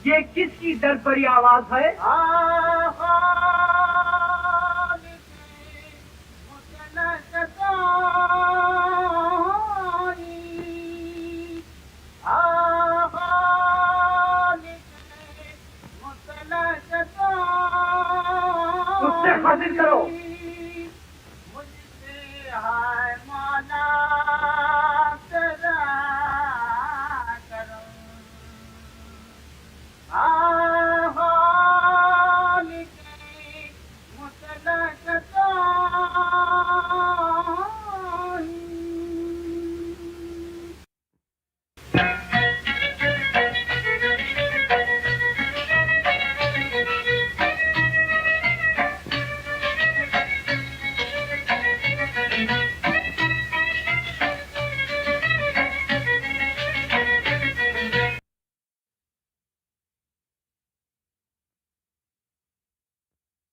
ये किसकी दरबरी आवाज है? उससे हाजिर करो।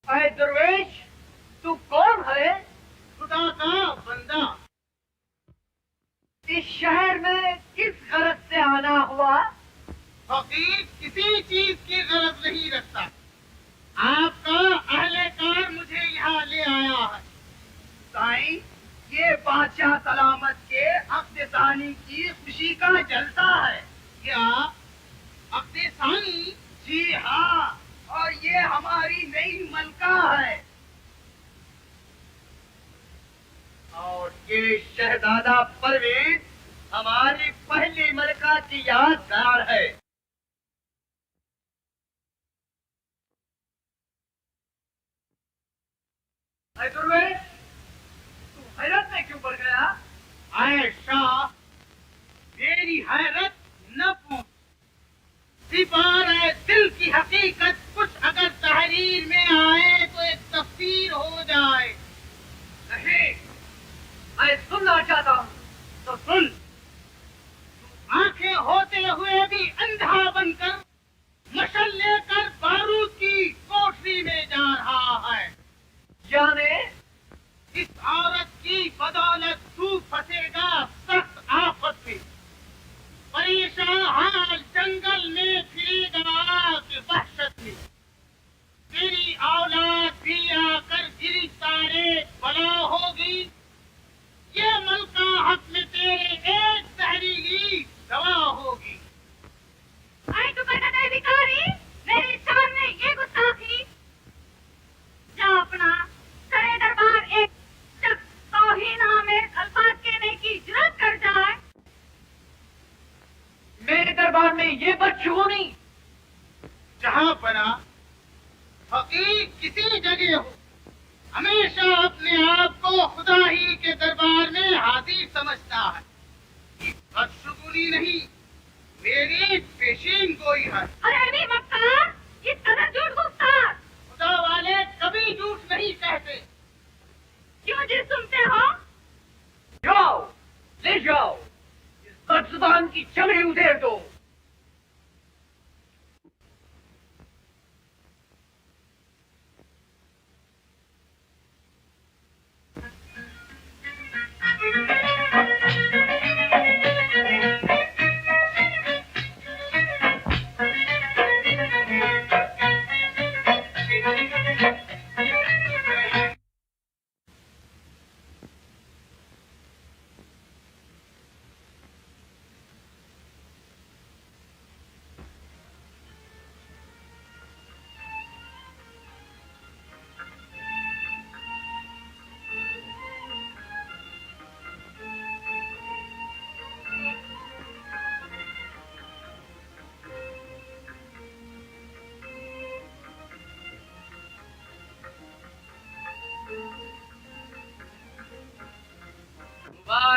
अरे दरवेश, तू कौन है? खुदा का बंदा। इस शहर में किस गरज से आना हुआ? फकीर किसी चीज की गरज नहीं रखता। आपका अहलेकार मुझे यहाँ ले आया है। साईं, ये बादशाह सलामत के अब्दसानी की खुशी का जलसा है। क्या अब्दसानी? जी हाँ, और ये हमारी नई मलका है। और ये शहजादा परवेज हमारी पहली मलका की यादगार है। दुर्वेश, तू हैरत में क्यों पड़ गया? आए शाह, मेरी हैरत न पूछ। सिपारे दिल की हकीकत कुछ अगर तहरीर में आए तो एक तफसीर हो जाए। नहीं, मैं सुनना चाहता हूँ। तो सुन। आंखें होते हुए भी अंधा बनकर मशल लेकर बारूद की कोठरी में जा रहा है। जाने इस औरत की बदौलत तू फंसेगा सख्त आफत में। परेशान हाल जंगल में फिरेगा कि वहशत में। तेरी औलाद भी आकर गिरी तारे बला होगी। ये मलका हक में तेरे एक जहरीली दवा होगी। आई तो कहता भिखारी, मेरे सामने ये गुस्ताखी। जा अपना करे दरबार एक शख्स तौहीन-आमेज़ अल्फाज कहने की जुर्रत कर जाए। मेरे दरबार में ये बदशगुनी। जहाँ पना फकीर किसी जगह हो, हमेशा अपने आप को खुदा ही के दरबार में हाजिर समझता है। ये बदशगुनी नहीं, मेरी पेशीन गोई है। अरे भी मक्कार, इस कदर झूठ गुफ्तार। खुदा वाले कभी झूठ नहीं कहते। क्यों जिद सुनते हो? जाओ, ले जाओ, इस बदजुबान की चमड़ी उधेड़ दो।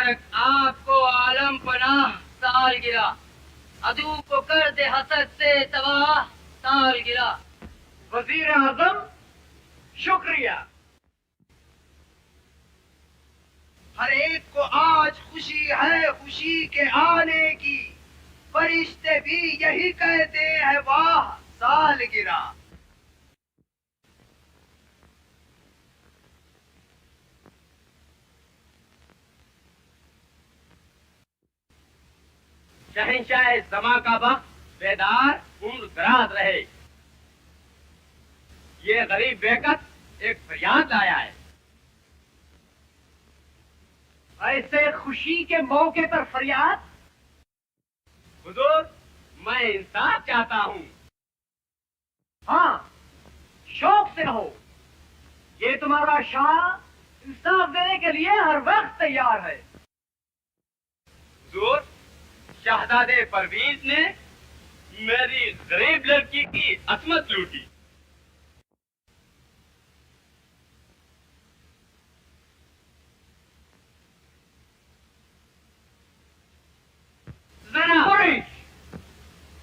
मुबारक आपको आलम पनाह साल गिरा, अदू को कर दे हसद से तबाह साल गिरा। वजीर आजम शुक्रिया। हर एक को आज खुशी है खुशी के आने की, फरिश्ते भी यही कहते हैं वाह साल गिरा। शहंशाह समा का वक्त बेदार उम्र दराज रहे। ये गरीब बेकत एक फरियाद लाया है। ऐसे खुशी के मौके पर फरियाद? हुजूर, मैं इंसाफ चाहता हूँ। हाँ, शौक से हो। ये तुम्हारा शाह इंसाफ देने के लिए हर वक्त तैयार है। हुजूर, शहजादे परवीज ने मेरी गरीब लड़की की असमत लूटी।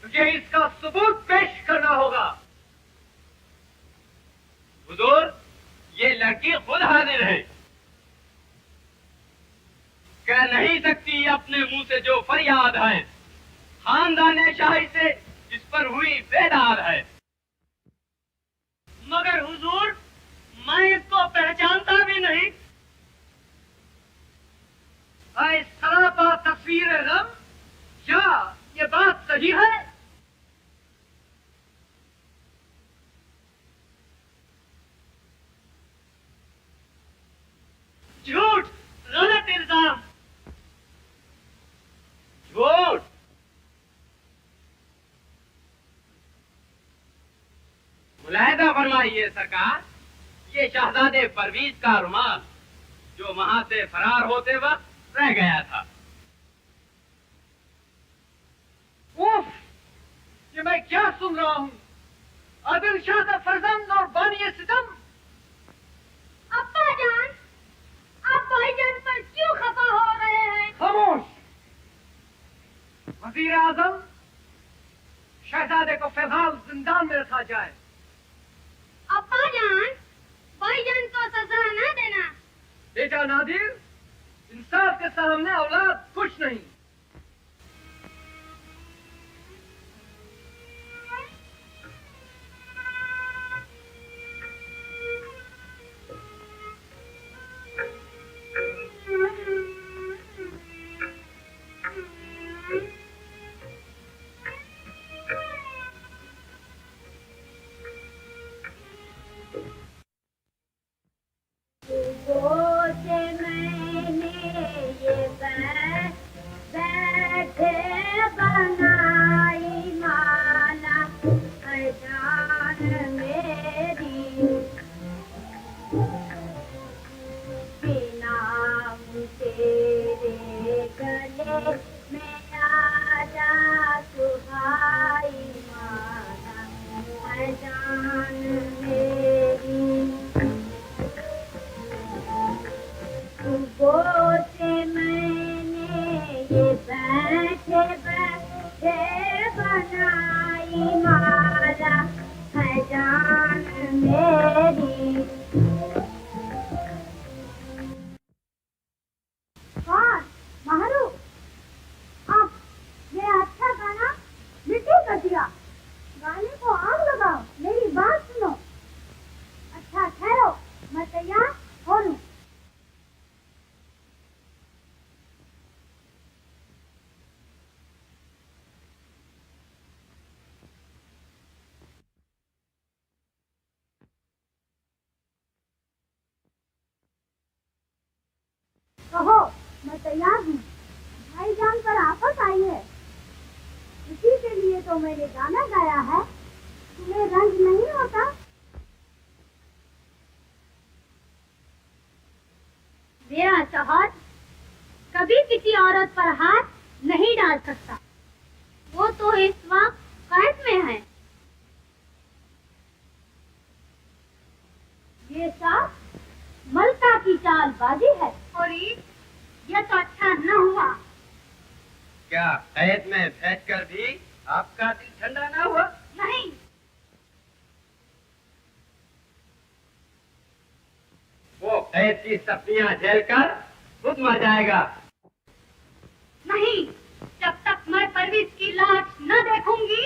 तुझे इसका सबूत पेश करना होगा। हुजूर, ये लड़की खुद हाजिर है। कह नहीं सकती अपने मुंह से जो फरियाद है, खानदान शाही से इस पर हुई बेदाद है। मगर हुजूर, मैं इसको पहचानता भी नहीं। सरापा तस्वीर गम, क्या ये बात सही है? झूठ, गलत इल्जाम। झूठ। मुलाहिदा फरमाइए सरकार, ये शहजादे परवीज का रुमाल जो वहां से फरार होते वक्त रह गया था। उफ, ये मैं क्या सुन रहा हूँ? आदिल शाह का फर्जंद और बानी सितम। अब्बा जान, आप भाईजान पर क्यों खफा हो रहे हैं? खामोश। वजीर आजम, शहजादे को फिलहाल जिंदान में रखा जाए। अब्बा जान, भाईजान को सजा न देना। बेटा नादिर, इंसाफ के सामने औलाद कुछ नहीं। कहो, मैं तैयार हूँ। भाईजान पर आफत आई है, इसी के लिए तो मैंने गाना गाया है। तुम्हें रंज नहीं होता? मेरा शौहर कभी किसी औरत पर हाथ नहीं डाल सकता। वो तो इस वक्त कैद में है। ये साफ मलका की चालबाजी है। और ये तो अच्छा न हुआ। क्या कैद में बैठकर भी आपका दिल ठंडा ना हुआ? नहीं, वो कैद की सपनियां झेलकर खुद मर जाएगा। नहीं, जब तक मैं परवेज की लाश न देखूंगी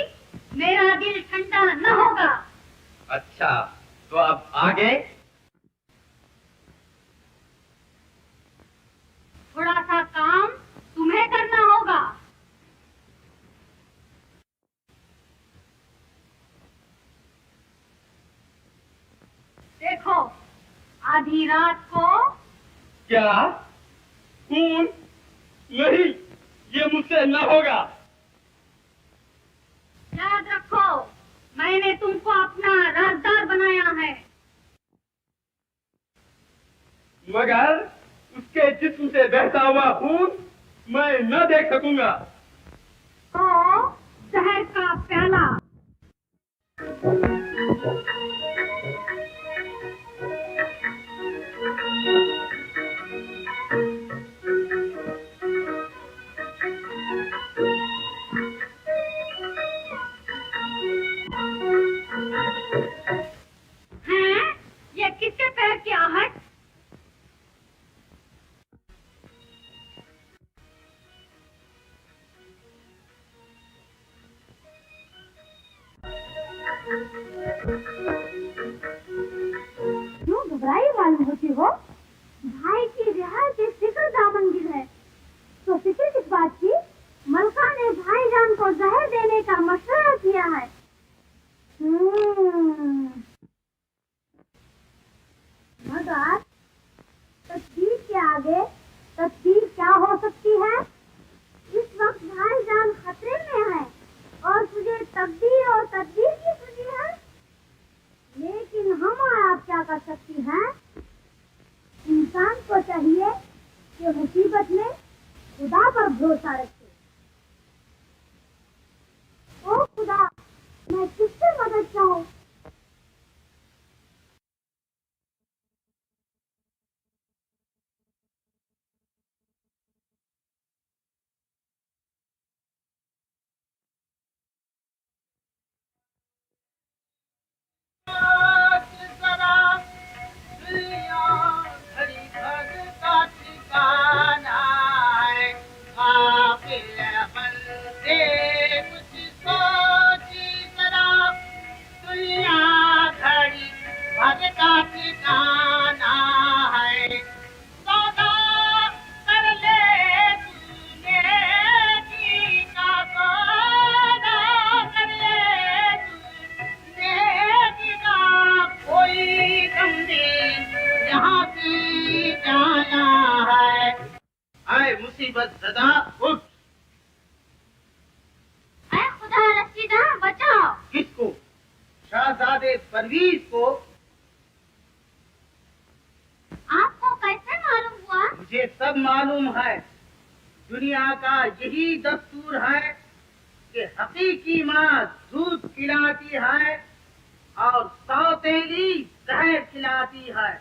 मेरा दिल ठंडा न होगा। अच्छा, तो अब आगे? थोड़ा सा काम तुम्हें करना होगा। देखो, आधी रात को। क्या? खून? नहीं, ये मुझसे न होगा। याद रखो, मैंने तुमको अपना राजदार बनाया है। मगर उसके जिस्म से बहता हुआ खून मैं न देख सकूंगा। तो जहर का प्याला। हैं? ये किसके पैर की आहट? क्यों घबराई मालूम होती हो? भाई की रिहाई की फिक्र दामनगिर है। तो फिक्र किस बात की? मलका ने भाईजान को जहर देने का मशवरा किया है। मगर तकदीर के आगे तकदीर क्या हो सकती है? इस वक्त भाईजान खतरे में है और तुझे तकदीर और तदबीर की सुनी है। लेकिन हम और आप क्या कर सकती हैं? इंसान को चाहिए कि मुसीबत में खुदा पर भरोसा रखे। ओ खुदा, मैं किससे मदद चाहूं? मुसीबत ज़दा उठ। ऐ खुदा रसीदा बचाओ। किसको? शहजादे परवीज को। आपको कैसे मालूम हुआ? मुझे सब मालूम है। दुनिया का यही दस्तूर है कि हकीकी माँ दूध खिलाती है और सौतेली जहर खिलाती है।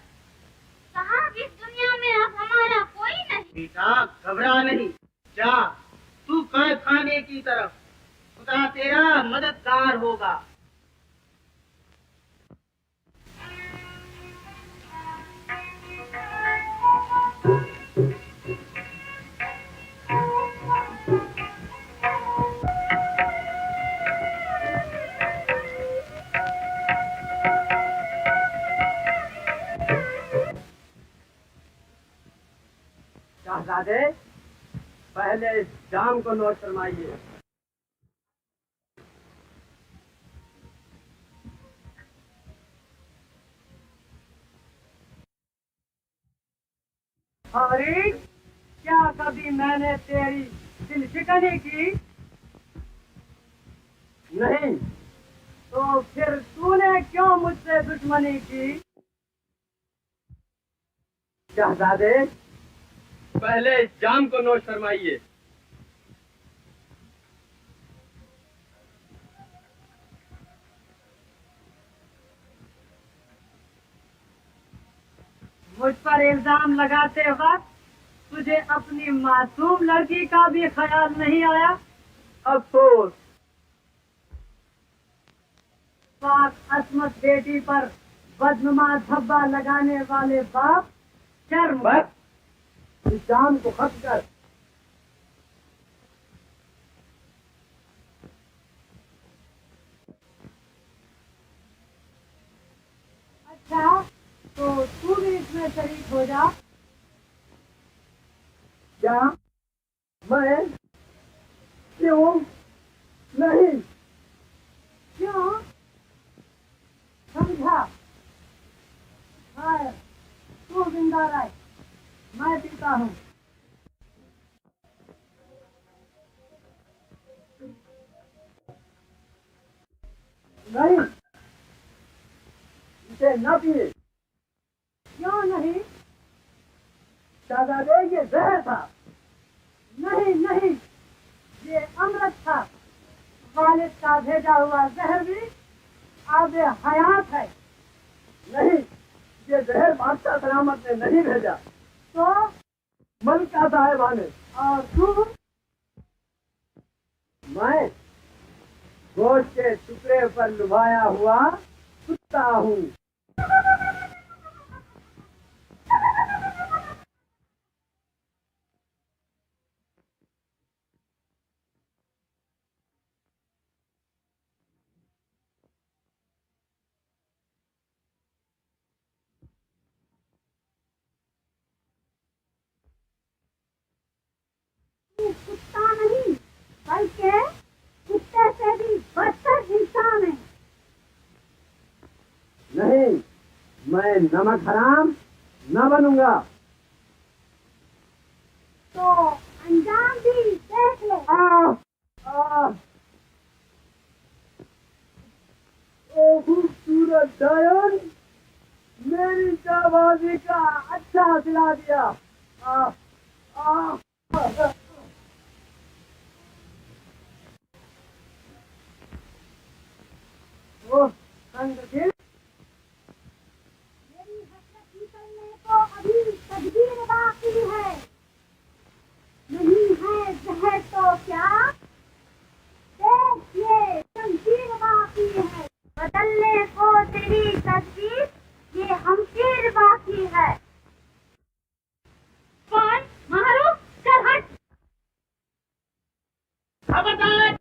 साहब, इस दुनिया में अब हमारा कोई नहीं। बेटा घबरा नहीं, जा तू कैद खाने की तरफ। खुदा तेरा मददगार होगा। शहजादे, पहले इस जाम को नोट फरमाइए। अरे, क्या कभी मैंने तेरी दिल शिकनी की? नहीं। तो फिर तूने क्यों मुझसे दुश्मनी की? शहजादे, पहले इस जाम को नोट फरमाइए। मुझ पर इल्जाम लगाते वक्त तुझे अपनी मासूम लड़की का भी ख्याल नहीं आया? अफसोस। पाक असमत बेटी पर बदनुमा धब्बा लगाने वाले बाप, शर्म। बस इस जाम को खत्म कर। अच्छा, तो तू भी इसमें शरीक हो जा। क्या मैं? क्यों नहीं? क्यों? समझा? हाय, तू जिंदा रह, मैं पीता हूँ। नहीं, इसे न पिए। क्यों नहीं? शहजादे, ये जहर था। नहीं नहीं, ये अमृत था। वालिद का भेजा हुआ जहर भी आब हयात है। नहीं, ये जहर बादशाह सलामत ने नहीं भेजा, तो मलिका साहिबा ने। और तू? मैं गोश्त के टुकड़े पर लुभाया हुआ कुत्ता हूँ। कुत्ता नहीं, बल्कि कुत्ते से भी बदतर इंसान है। नहीं, मैं नमक हराम न बनूंगा। तो अंजाम भी देख ले। ओ खूबसूरत डायन, मेरी जाबाजी का अच्छा सिला दिया। आ, आ, ओ संगठित। मेरी हसरत निकलने को अभी तदबीर बाकी है। नहीं है जहर तो क्या, देख ये शमशीर बाकी है। बदलने को तेरी तस्वीर, ये हमशीर बाकी है। कौन? मारो, चल हट। खबरदार!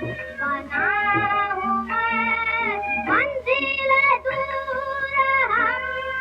बना हूँ मैं मंजिल दूर हमदम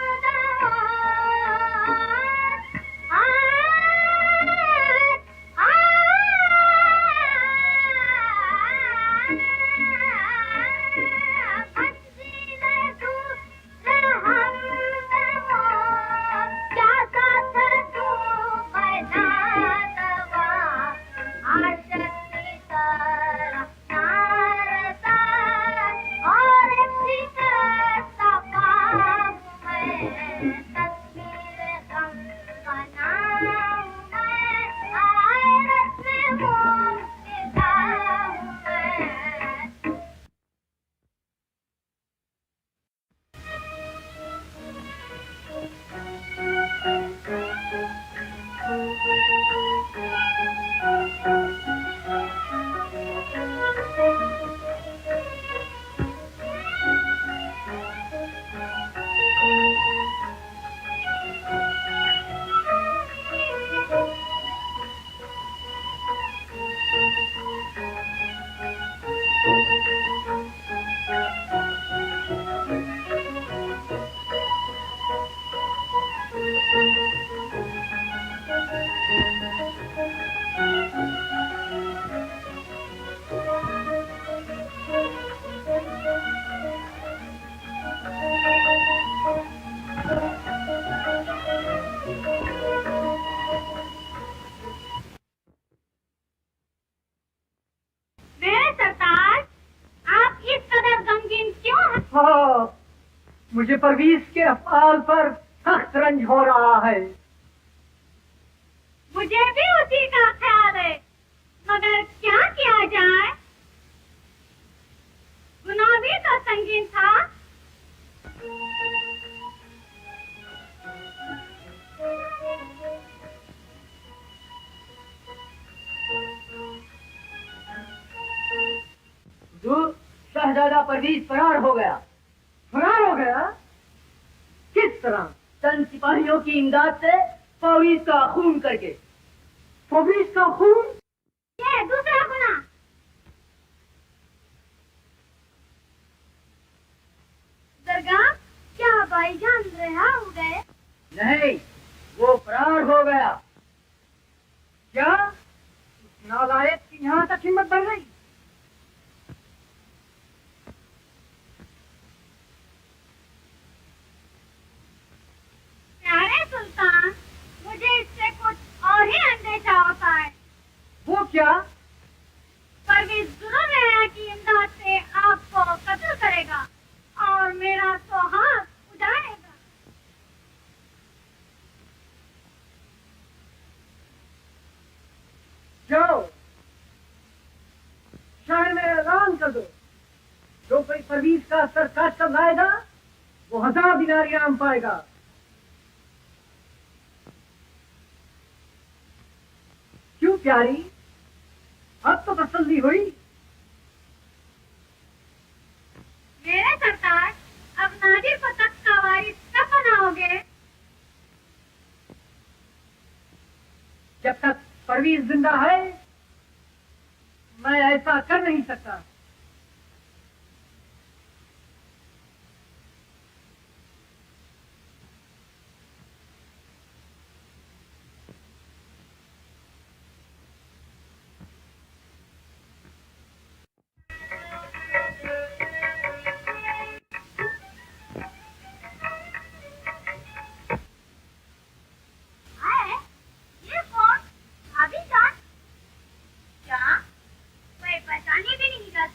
मुझे परवीज के अफआल पर सख्त रंज हो रहा है। मुझे भी उसी का ख्याल है, मगर क्या किया जाए? गुनाह भी तो संगीन था। शहजादा परवीज फरार हो गया। फरार हो गया? किस तरह? चंद सिपाहियों की इमदाद से परवीज का खून करके। परवीज का खून? ये दूसरा गुनाह। दरगाह, क्या भाईजान रिहा हो गए? नहीं, वो फरार हो गया। क्या उस नालायक की यहाँ तक हिम्मत बढ़ गई? प्यारे सुल्तान, मुझे इससे कुछ और ही अंदेशा होता है। वो क्या? परवीज जुर्म की इमदाद से आपको कत्ल करेगा और मेरा सुहाग उजाड़ेगा। जाओ, शहर में ऐलान कर दो, जो कोई परवीज का सर काट कर लाएगा वो 1000 दिनार इनाम पाएगा। क्यों प्यारी, अब तो तसल्ली हुई? मेरे सरताज, अब नादिर को तख्त का वारिस कब बनाओगे? जब तक परवीज जिंदा है मैं ऐसा कर नहीं सकता। ये कौन? अभी जान? क्या? मैं पहचाने भी नहीं कर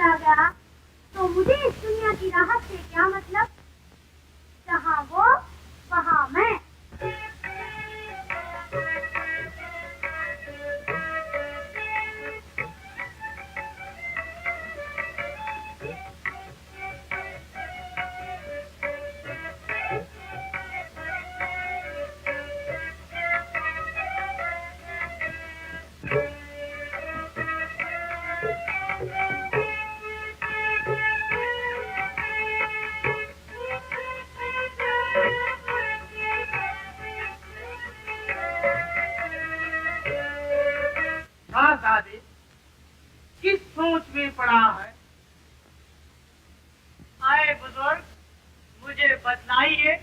चला गया तो मुझे इस दुनिया की राहत से क्या मतलब? जहाँ वो वहाँ मैं। शहजादे किस सोच में पड़ा है? आए बुजुर्ग, मुझे बतलाइए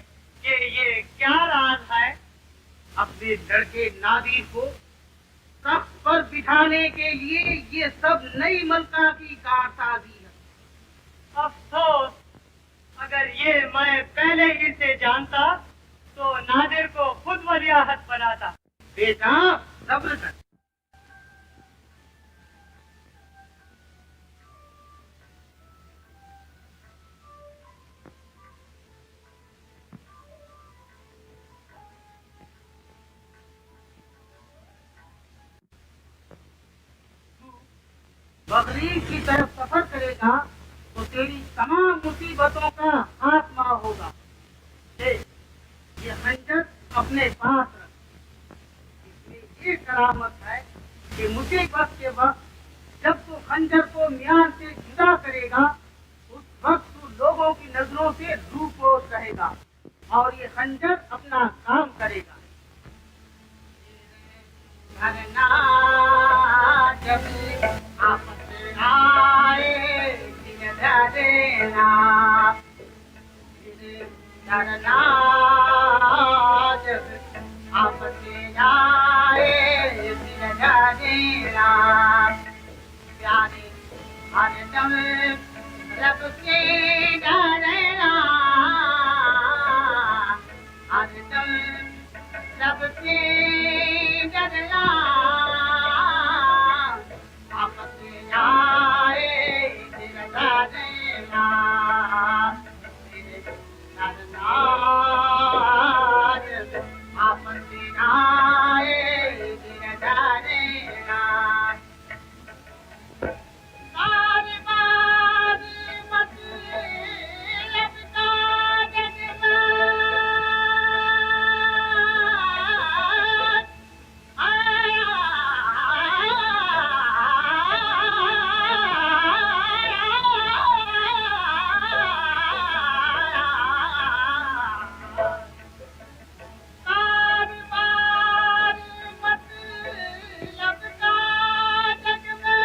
कि ये क्या राज है। अपने लड़के नादिर को तख्त पर बिठाने के लिए ये सब नई मलका की कारसाजी है। अफसोस, अगर ये मैं पहले ही से जानता तो नादिर को खुद वलियाहत बनाता। बेटा सब्र कर। बगरीब की तरफ सफर करेगा तो तेरी तमाम मुसीबतों का खात्मा होगा। ले, ये खंजर अपने पास रख। इसमें ये करामत है कि मुसीबत के वक्त जब तू खंजर को म्यान से जुदा करेगा उस वक्त तू लोगों की नजरों से रूपोश रहेगा और ये खंजर अपना काम करेगा। धरना जब आपस आए दिन धरना, धरना जब आपस आए दिन धरना, प्यारे हरदम रब से डरना, हरदम रब से डरना, आपस आए दिन धरना, धरना जब आपस आए दिन धरना। बार बार मतलब का जज्बा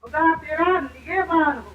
खुदा तेरा निगहबान हो।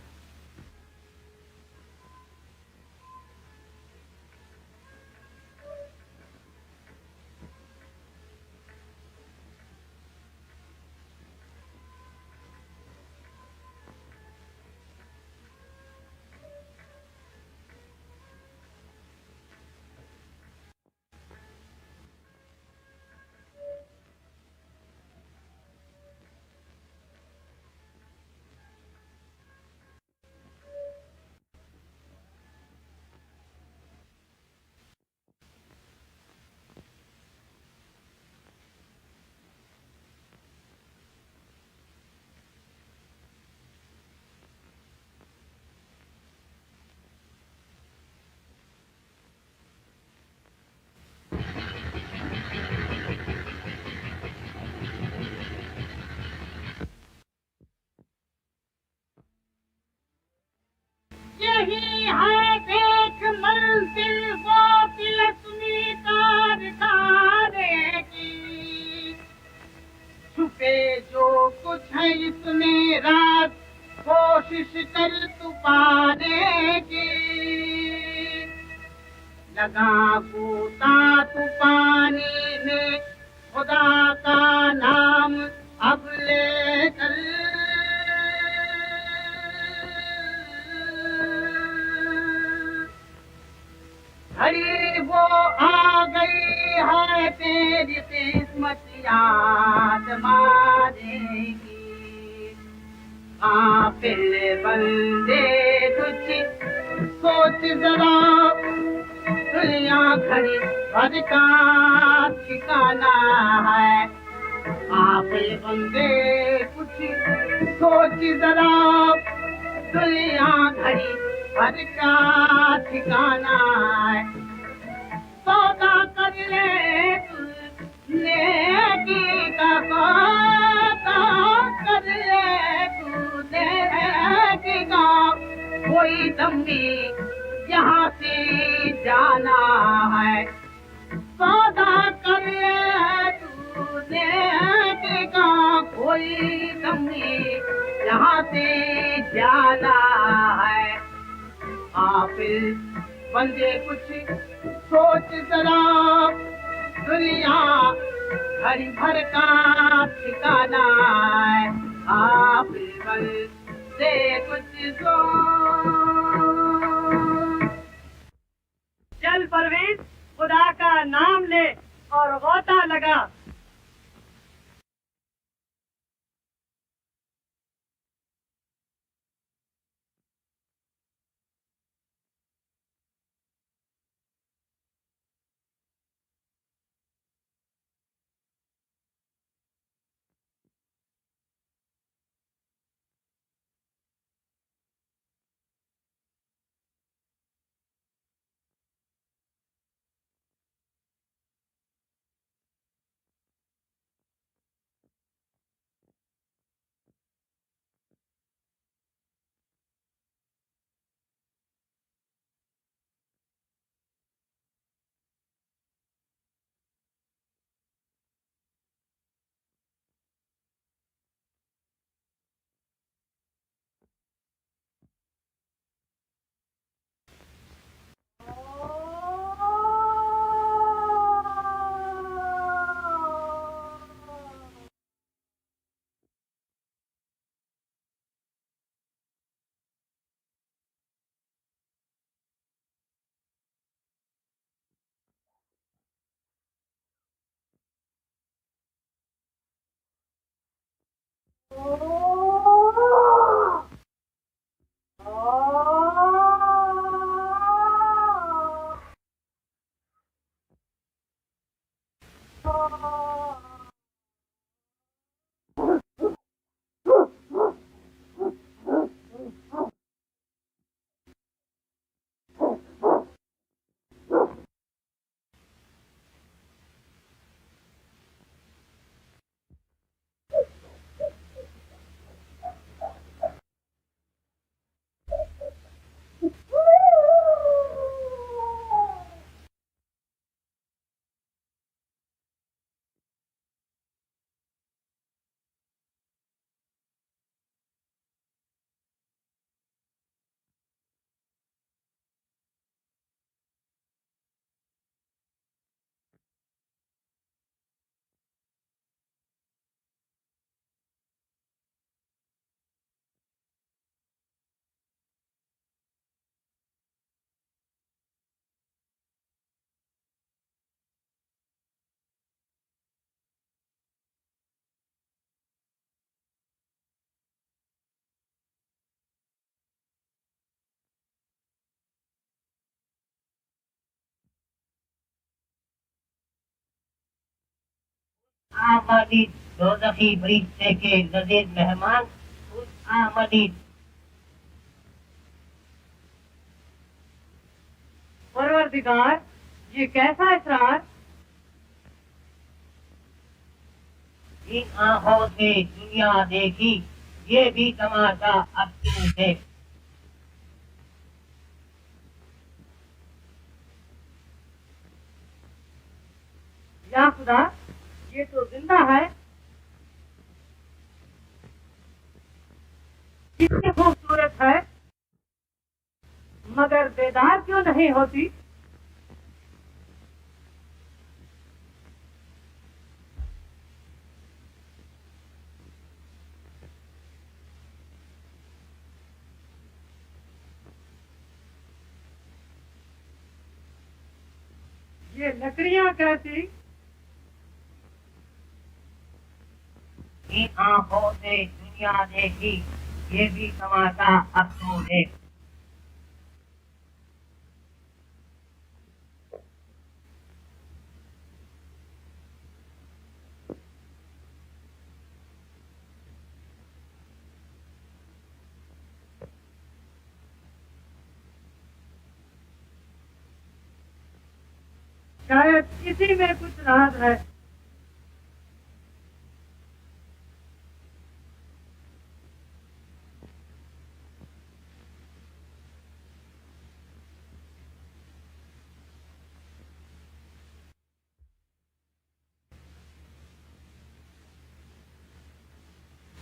यही है देख मंजिल वो तिलस्मी तारे की, छुपे जो कुछ है इसमें रात कोशिश कर तू पाने की, लगा कूदा तू पानी में खुदा का नाम अब ले कर, घड़ी वो आ गई है तेरी किस्मत याद मारेगी, काफिल बंदे कुछ सोच जरा, दुनिया घड़ी भर का ठिकाना है, काफिल बंदे कुछ सोच जरा, दुनिया घड़ी भर का ठिकाना है, सौदा कर ले तू नेकी का, सौदा कर ले तू नेकी का, कोई दम भी यहाँ से जाना है, सौदा कर ले तू नेकी का, कोई दम भी यहाँ से जाना है, काफिल बंदे कुछ सोच जरा, दुनिया घड़ी भर का ठिकाना है, काफिल बंदे कुछ सोच। चल परवेज, खुदा का नाम ले और गोता लगा। आमदीद दोज़खी फरिश्ते के नज़ीर मेहमान, खुश आमदीद। परवरदिगार, ये कैसा इसरार? इन आंखों से दुनिया देखी, ये भी तमाशा अब तू देख। या खुदा, ये तो जिंदा है। कितनी खूबसूरत है, मगर बेदार क्यों नहीं होती? ये लकड़ियां कैसी? इन आंखों से दुनिया देखी, ये भी तमाशा अब तू देख। शायद इसी में कुछ राज है।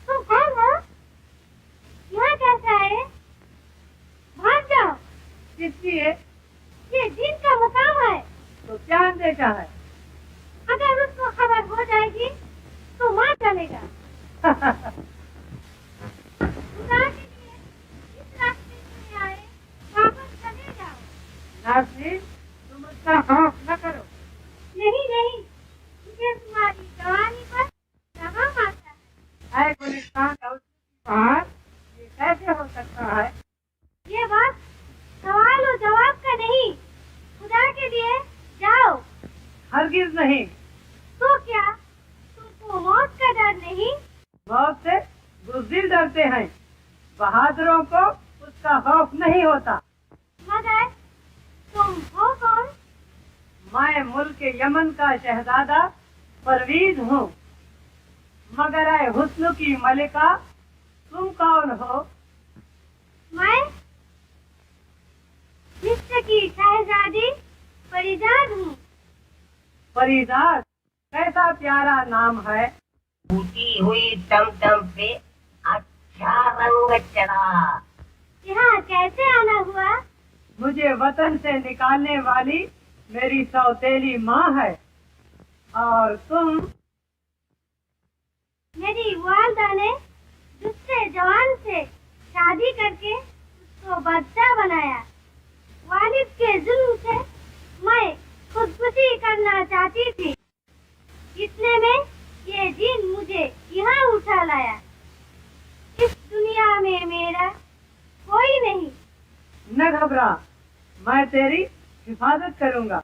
तुम कौन हो? यहाँ कैसे आए? भाग जाओ। किसकी है? ये जिन का मुकाम है। तो क्या अंदेशा है? अगर उसको खबर हो जाएगी तो मार डालेगा। खुदा के लिए इस रास्ते से आए, वापस चले जाओ। नाज़रीन, तुम उसका खौफ न करो। नहीं नहीं, मुझे तुम्हारी जवानी पर लगाम आता है। ऐ गुलिस्तान का बाहर, ये कैसे हो सकता है? ये बात सवाल और जवाब का नहीं। खुदा के लिए जाओ। हरगिज नहीं। तो क्या तुमको मौत का डर नहीं? मौत से बुज़दिल डरते हैं, बहादुरों को उसका खौफ नहीं होता। मगर तुम हो कौन? मैं मुल्क यमन का शहजादा परवीज हूँ। मगर ऐ हुस्न की मलिका, तुम कौन हो? मैं मिस्र की शहजादी परिजाद हूँ। परिजाद, कैसा प्यारा नाम है। टूटी हुई टमटम पे अच्छा रंग चढ़ा। यहाँ कैसे आना हुआ? मुझे वतन से निकालने वाली मेरी सौतेली माँ है। और तुम? मेरी वालदा ने दूसरे जवान से शादी करके उसको बच्चा बनाया। वालिद के जुल्म से मैं खुदकुशी करना चाहती थी। इतने में ये जिन मुझे यहाँ उठा लाया। इस दुनिया में मेरा कोई नहीं। न घबरा, मैं तेरी हिफाजत करूंगा।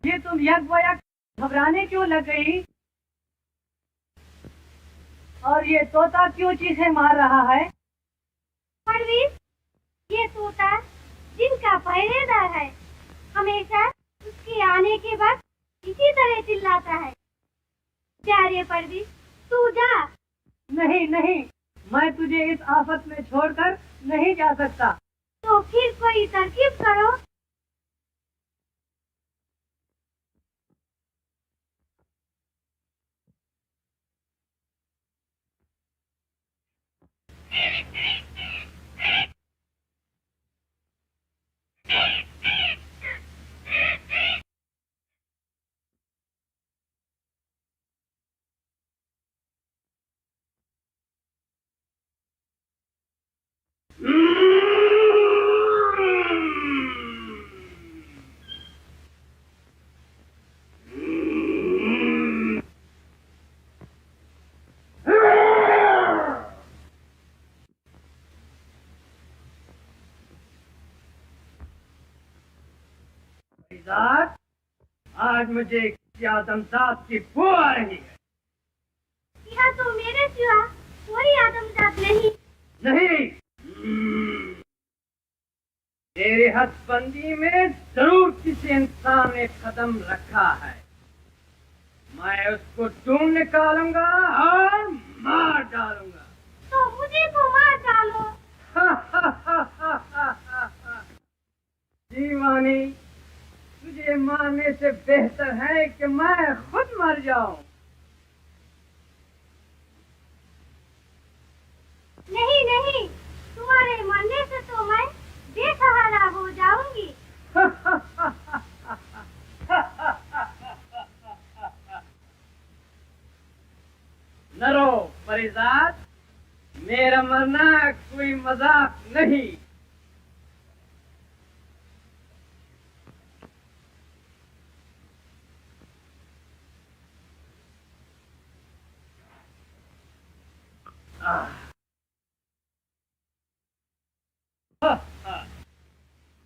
ये तुम यक घबराने क्यों लग गई? और ये तोता क्यों चीखें मार रहा है? परवीज, ये तोता जिनका पहरेदार है, हमेशा उसके आने के बाद इसी तरह चिल्लाता है। प्यारे परवीज, तू जा। नहीं नहीं, मैं तुझे इस आफत में छोड़कर नहीं जा सकता। तो फिर कोई तरकीब करो। आज मुझे आदमजात की बू आ रही है। यहाँ तो मेरे सिवा कोई आदमजात नहीं। नहीं, तेरे हथबंदी में जरूर किसी इंसान ने कदम रखा है। मैं उसको ढूंढ निकालूंगा और मार डालूंगा। तो मुझे को मार डालो। दीवानी, तुझे मारने से बेहतर है कि मैं खुद मर जाऊं। नहीं नहीं, तुम्हारे मरने से तो मैं बेसहारा हो जाऊंगी। न रो परिजात, मेरा मरना कोई मजाक नहीं।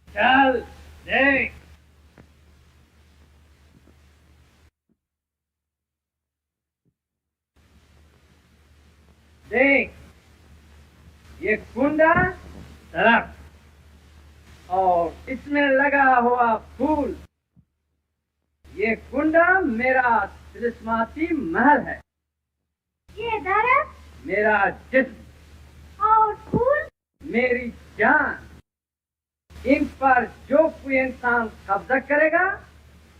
चल देख, देख ये कुंडा तरफ और इसमें लगा हुआ फूल, ये कुंडा मेरा तिलिस्माती महल है। ये दरख्त मेरा जिस्म और फूल मेरी जान। इन पर जो कोई इंसान कब्जा करेगा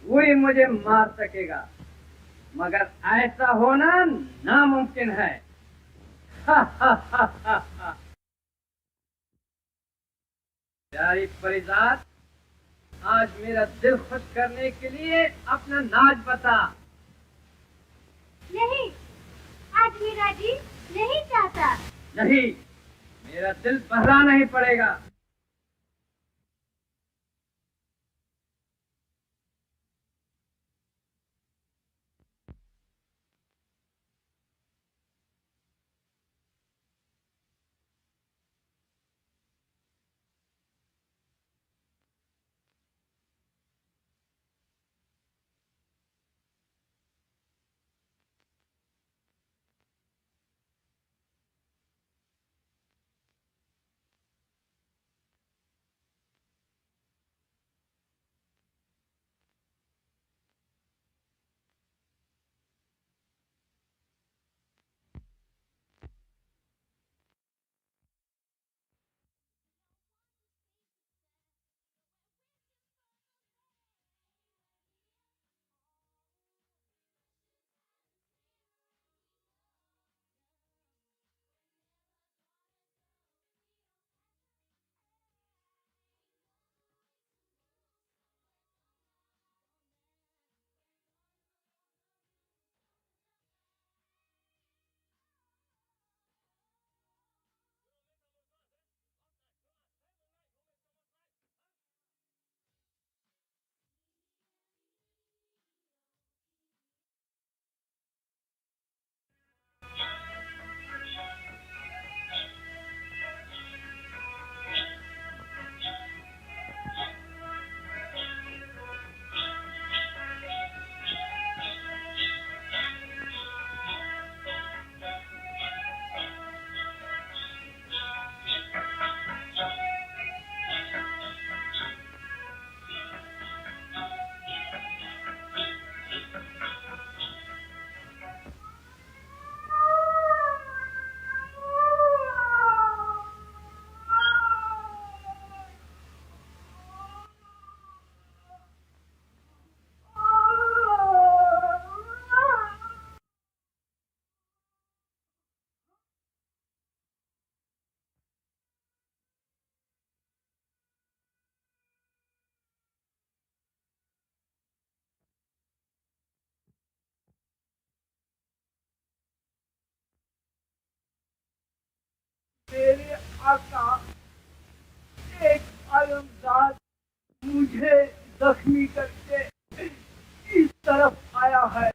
वही मुझे मार सकेगा, मगर ऐसा होना नामुमकिन है। प्यारी परिजात, आज मेरा दिल खुश करने के लिए अपना नाच बता। नहीं, आज मेरा जी नहीं चाहता। नहीं, मेरा दिल बहरा नहीं पड़ेगा। मेरे आका, एक आलमजाद मुझे जख्मी करके इस तरफ आया है।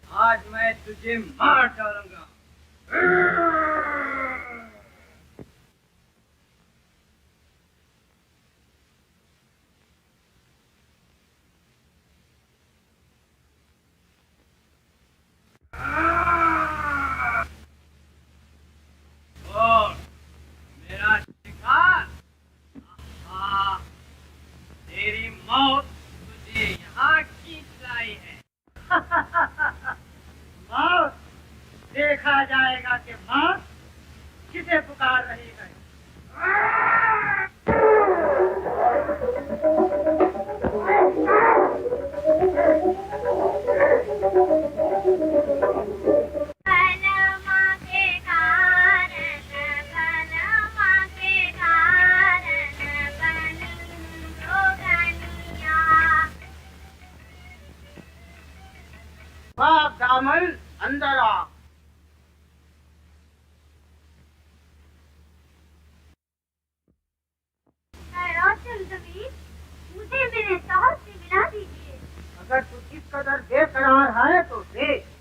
आज मैं तुझे मार डालूंगा। अंदर आ। रोशन जमीन मुझे मेरे शौहर से मिला दीजिए। अगर तू इस कदर बेकरार है तो देख।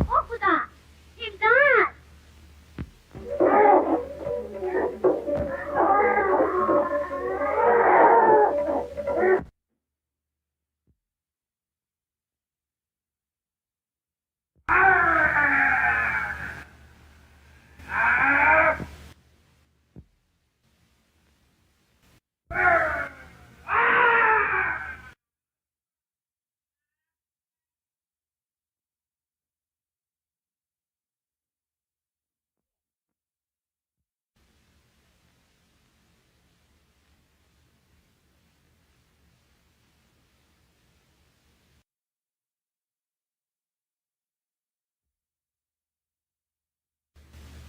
ओ खुदा, इमदाद!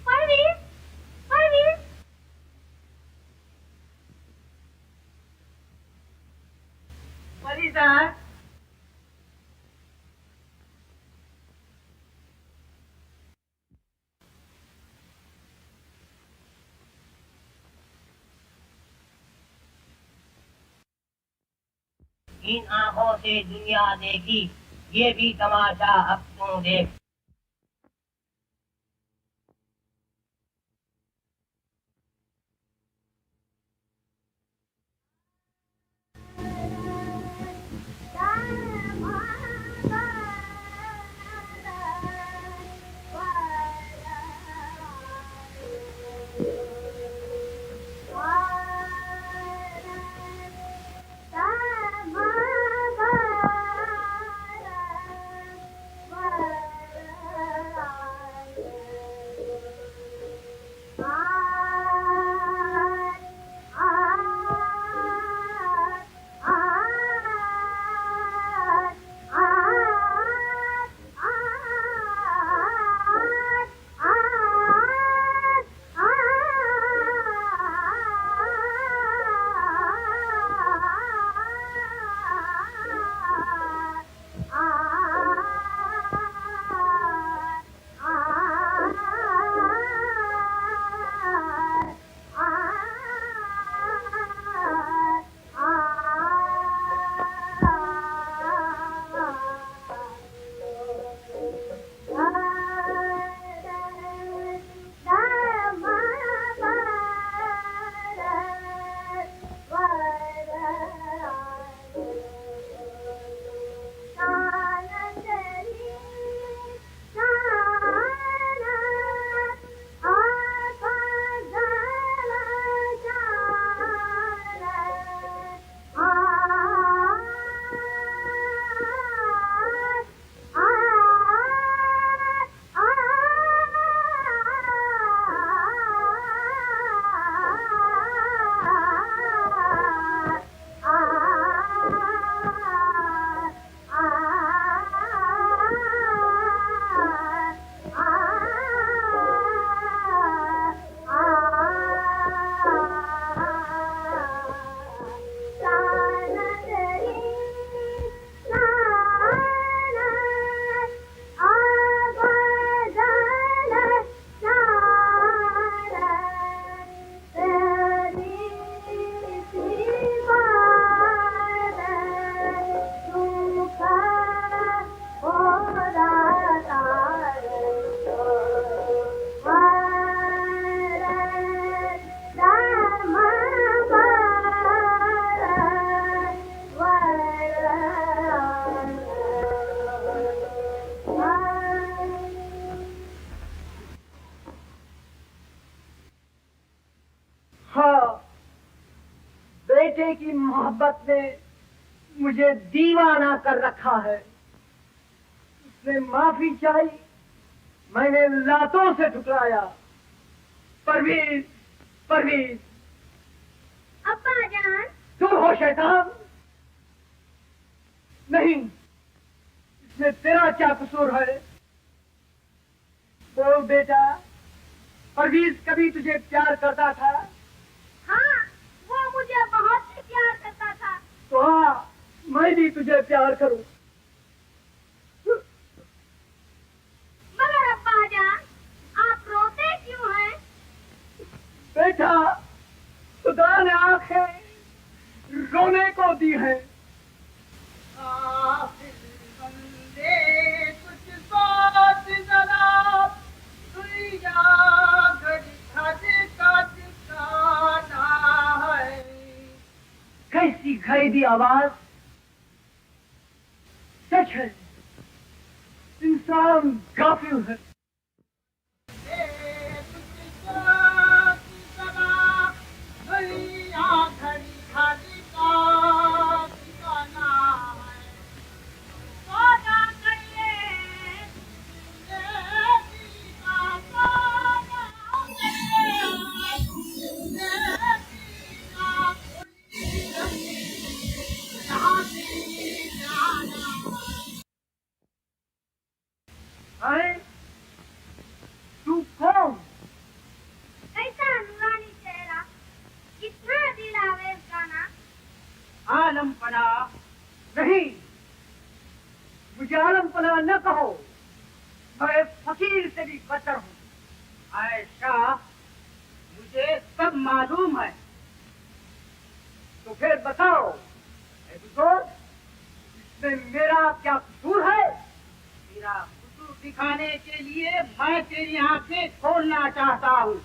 परवीन, परवीन! फरीदा, इन आंखों से दुनिया देखी, ये भी तमाशा अब तू देख। हाँ, बेटे की मोहब्बत ने मुझे दीवाना कर रखा है। उसने माफी चाही, मैंने लातों से ठुकराया। परवीज, परवीज। अब्बा जान। दूर हो शैतान। नहीं, इसमें तेरा क्या कसूर है? बोल बेटा, परवीज कभी तुझे प्यार करता था? हाँ, वो मुझे बहुत ही प्यार करता था। तो हाँ, मैं भी तुझे प्यार करूं। मगर अब्बा जान, आप रोते क्यों हैं? बेटा, खुदा ने आंखें रोने को दी है। कैसी खरीदी आवाज! सच है, इंसान गाफिल है। अरे, तू कौन? ऐसा नूरानी चेहरा, कितना दिल आवेज गाना। आलम पना नहीं, मुझे आलम पना न कहो। मैं फकीर से भी बदतर हूँ। आयशा, मुझे सब मालूम है। तो फिर बताओ, ऐ बुजुर्ग, इसमें मेरा क्या कसूर है? मेरा कसूर दिखाने के लिए मैं तेरी आंखें खोलना चाहता हूँ।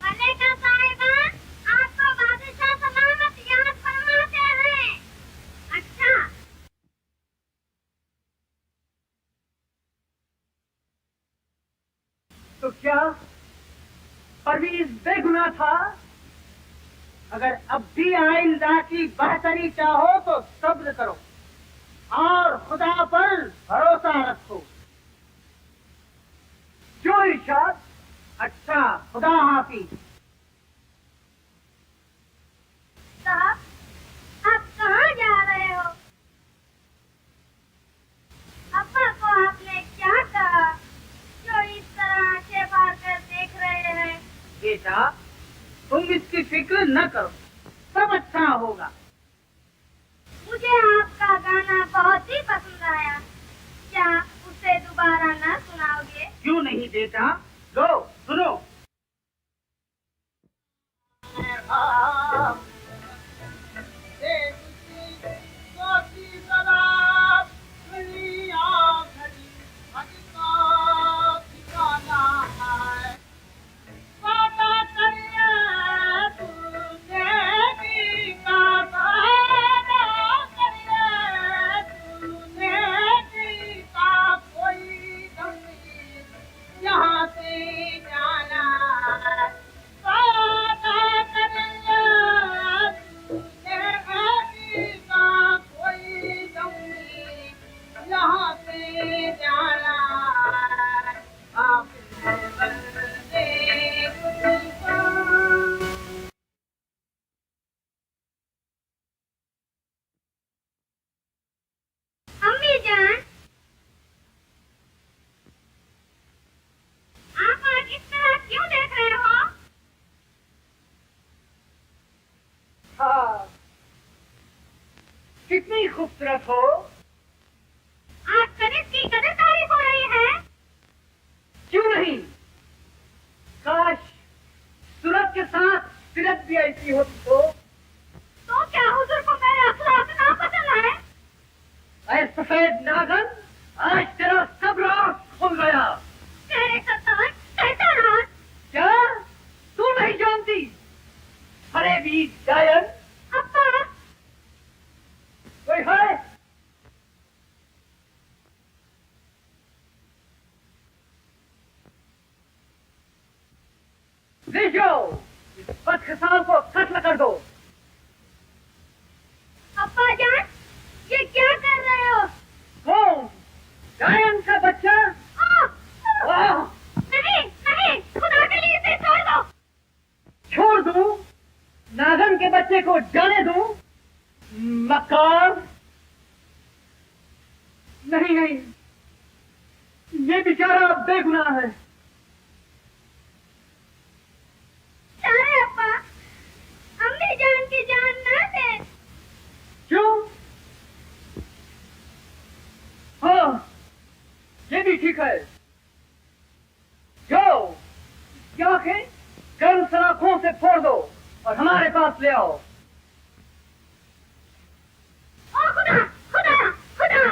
मलिका साहिबा, आपको बादशाह सलामत याद फरमाते हैं। अच्छा, तो क्या परवीज बेगुनाह था? अगर अब भी आइंदा की बेहतरी चाहो तो सब्र करो और खुदा पर भरोसा रखो। जो इरशाद। अच्छा, खुदा हाफिज। साहब, आप कहाँ जा रहे हो? अब्बा को आपने क्या कहा जो इस तरह आंखें फाड़ कर देख रहे हैं? बेटा, तुम इसकी फिक्र न करो, सब अच्छा होगा। मुझे आपका गाना बहुत ही पसंद आया। क्या उसे दोबारा न सुनाओगे? क्यों नहीं बेटा, लो सुनो। यहाँ से जाना कितनी खूबसूरत हो। आज कनिष्क की कदर तारीफ हो रही है। क्यों नहीं? काश सूरत के साथ सीरत भी ऐसी होती तो क्या हुजूर को मेरे अखलाक ना पसंद है? ऐ सफेद नागन, आज तेरा सब राज खुल गया। तेरे सत्तान कैसा राज? क्या तू नहीं जानती? अरे भी गायन अब्बा, कोई है? ले जाओ, इस बदकिस्मत को कत्ल कर दो। अब्बा जान, ये क्या कर रहे हो? कौन? गायन का बच्चा? आह! नहीं नहीं, खुदा के लिए इसे छोड़ दो। छोड़ दूं? नागन के बच्चे को जाने दूं? मक्कार! नहीं नहीं, ये बेचारा बेगुनाह है। अरे अब्बा, अम्मी जान की जान ना दे। क्यों? हाँ, ये भी ठीक है। जाओ, क्या है? गर्म सलाखों से फोड़ दो और हमारे पास ले आओ। ओ खुदा खुदा खुदा!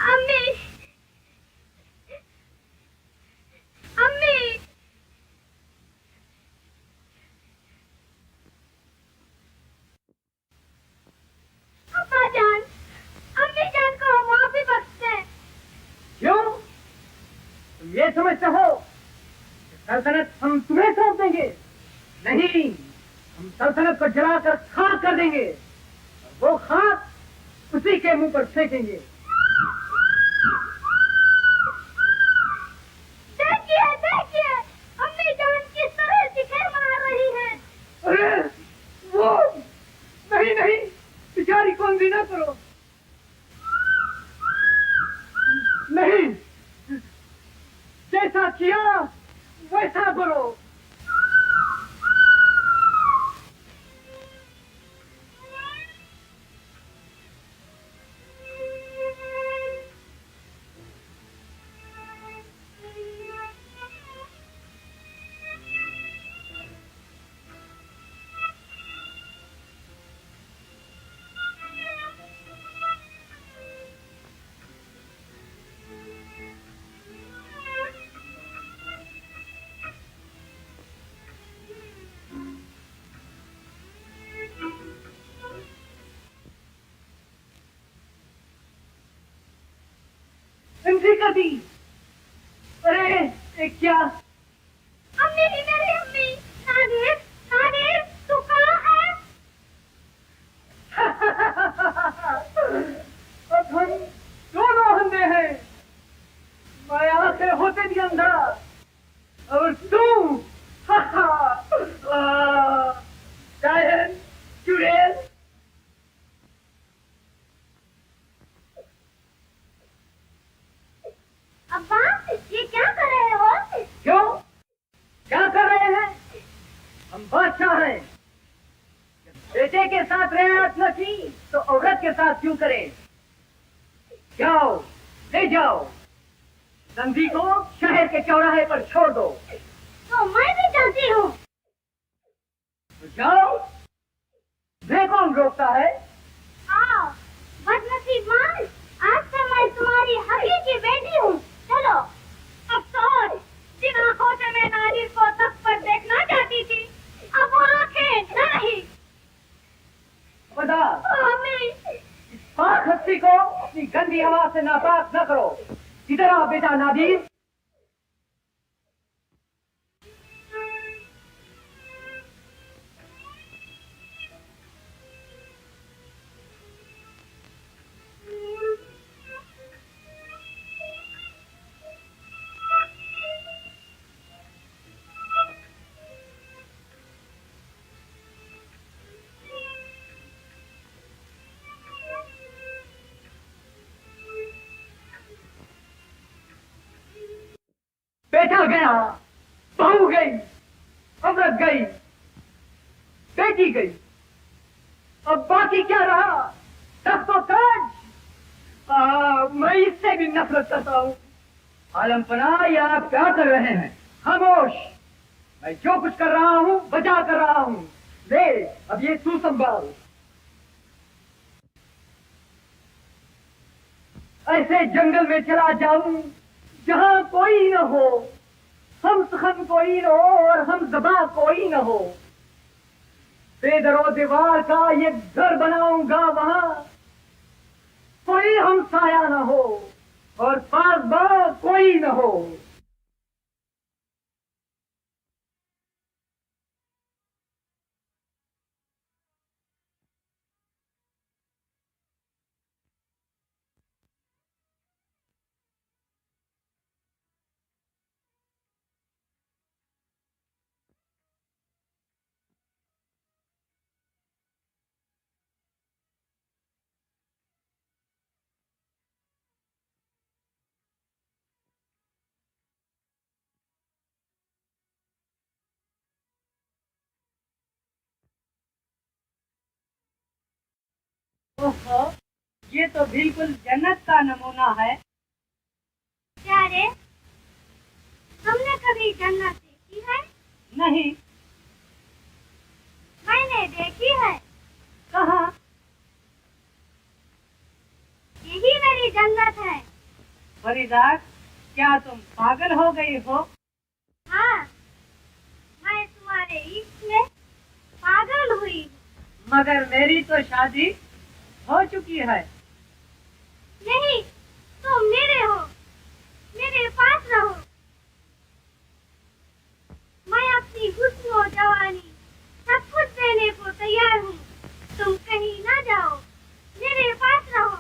अम्मी अम्मी, अब्बा जान, अम्मी जान को माफी बख्श दें। क्यों? तुम ये समझते हो कि सल्तनत हम तुम्हें सौंप देंगे? नहीं, हम सल्तनत को जलाकर खाक कर देंगे और वो खाक उसी के मुंह पर फेंकेंगे। देखिए देखिए, अम्मी जान किस तरह जिक्र मार रही है। अरे वो नहीं नहीं, बेचारी को अंधी ना करो। नहीं, जैसा किया वैसा करो। इनसे कर दी। अरे ये क्या? अम्मी, मेरी अम्मी, नादिर नादिर, तू कहाँ है? अब हम दोनों अंधे हैं। मैं आंखें होते भी अंधा और तू शायद चुड़ैल। अब्बा, ये क्या कर रहे हो? क्यों? क्या कर रहे हैं? हम बादशाह हैं। जब बेटे के साथ रियायत न की तो औरत के साथ क्यों करें? जाओ, ले जाओ, नंदी को शहर के चौराहे पर छोड़ दो। तो मैं भी चलती हूँ। तो जाओ, मैं कौन रोकता है? आओ, बदनसीब मान, आज से मैं तुम्हारी हकीकी बेटी हूँ। चलो। अफसोस, जिन आंखों से मैं नादिर को तख्त पर देखना चाहती थी, अब वो आंखें नहीं। बता, अम्मी, इस पाक हस्ती को अपनी गंदी हवा से नापाक न करो। इधर आओ बेटा नादिर। बेटा गया, बहू गई, अमृत गई, बेटी गई, अब बाकी क्या रहा? तख्त और ताज। मैं इससे भी नफरत करता हूँ। आलम पनाह, ये आप क्या कर रहे हैं? खामोश। मैं जो कुछ कर रहा हूँ बचा कर रहा हूँ। ले, अब ये तू संभाल। ऐसे जंगल में चला जाऊं जहां कोई न हो, हम सखन कोई न हो और हम जबा कोई न हो। बेदरो दीवार का ये घर बनाऊंगा, वहां कोई हमसाया न हो और पासबा कोई न हो। ओहो, ये तो बिल्कुल जन्नत का नमूना है। क्या रे, तुमने कभी जन्नत देखी है? नहीं। मैंने देखी है। कहाँ? यही मेरी जन्नत है। फरीदा, क्या तुम पागल हो गई हो? हाँ, मैं तुम्हारे इश्क में पागल हुई। मगर मेरी तो शादी हो चुकी है। नहीं, तुम मेरे हो, मेरे पास रहो। मैं अपनी हुस्न और जवानी सब कुछ देने को तैयार हूँ। तुम कहीं ना जाओ, मेरे पास रहो।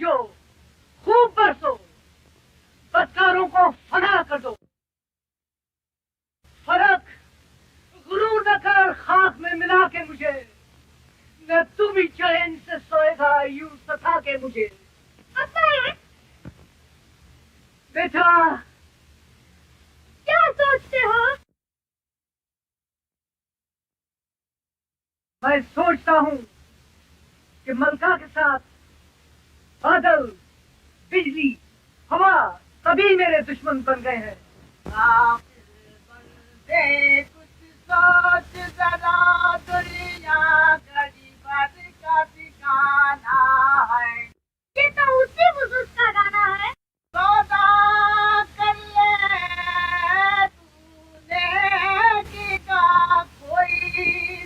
बारिशो, खूब बरसो, बदकारों को फना कर दो। फर्क गुरूर न कर खाक में मिला के मुझे, न तू भी चैन से सोएगा यूं सता के मुझे। बेटा क्या सोचते हो? मैं सोचता हूँ कि मलका के साथ बादल, बिजली, हवा सभी मेरे दुश्मन बन गए हैं। बंदे कुछ सोच जरा, दुनिया गरीबत का ठिकाना है। ये तो उसी बुजुर्ग का गाना है। सौदा कर ले तूने कि का कोई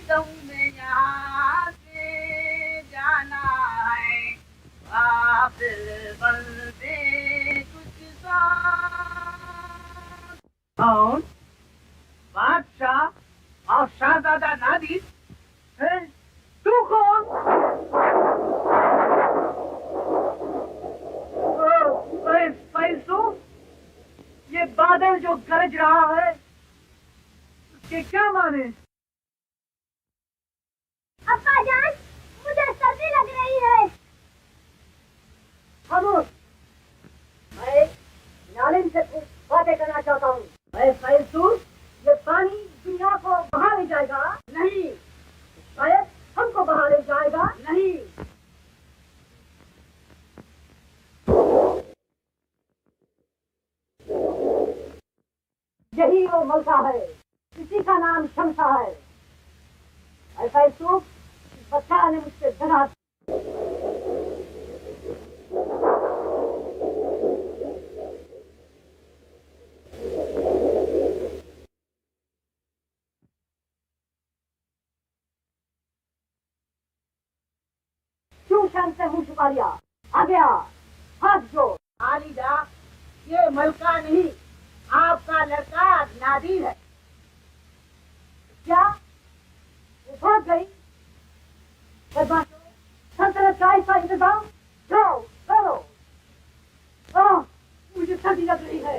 दम में यहाँ से जाना है। काफिर बंदे कुछ सोच। कौन? बादशाह और शाहजादा नादिर। है? तू कौन? पैसों, ये बादल जो गरज रहा है उसके क्या माने? अब्बा जान, मुझे सर्दी लग रही है। खामोश, मैं नालिम से कुछ बातें करना चाहता हूँ। मैं पैसों, ये पानी दुनिया को बहा ले जाएगा नहीं, शायद हमको बहा ले जाएगा नहीं। यही वो मलका है, इसी का नाम शमसा है। ऐसा ही सूप इस बच्चा ने मुझसे दगा। क्यों शान से मुंह छुपा लिया? आ गया, हाथ जोड़। आलिदा, ये मलका नहीं, आपका लड़का नादिर है। क्या वो भाग गई? बदमाशों, सल्तनत का ऐसा इंतजाम जाओ करो। मुझे सर्दी लग रही है।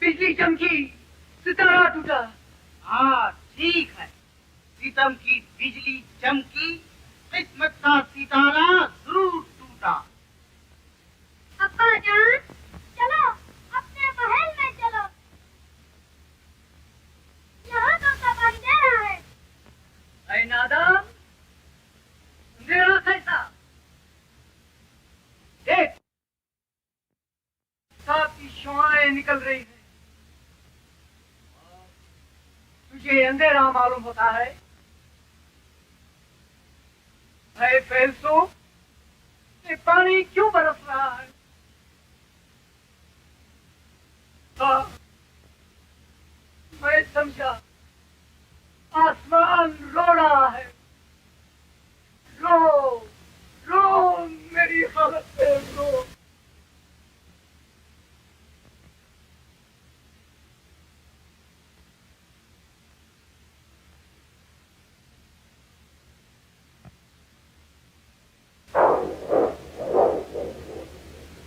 बिजली चमकी, सितारा टूटा। हाँ ठीक है, सितम की बिजली चमकी, किस्मत का सितारा जरूर टूटा। अब्बा जान, चलो अपने महल में चलो। यहाँ तो सब अंधेरा है। ऐ नादान, अंधेरा कैसा? देख, काफी शुआएं निकल रही हैं। तुझे अंधेरा मालूम होता है? ऐ फैसो, ये पानी क्यों बरस रहा है? हाँ, मैं समझा, आसमान रो रहा है। रो, रो मेरी हालत पे रो।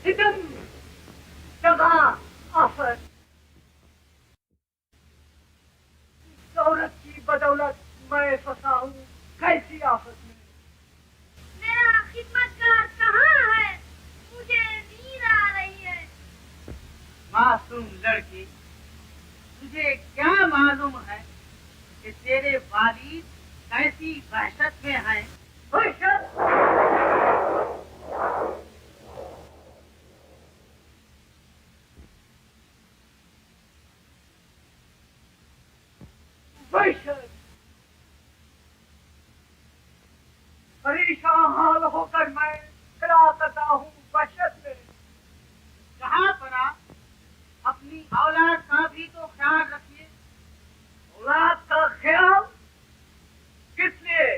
सितम, दगा, आफत, दौलत की बदौलत मैं फंसा हूँ कैसी आफत में। मेरा खिदमतगार कहाँ है? मुझे नींद आ रही है। मासूम लड़की, तुझे क्या मालूम है कि तेरे वालिद कैसी वहशत में है। परेशान हाल होकर मैं खड़ा करता हूँ वहशत में। कहाँ पड़ा, अपनी औलाद का भी तो ख्याल रखिए। औलाद का ख्याल किस लिए?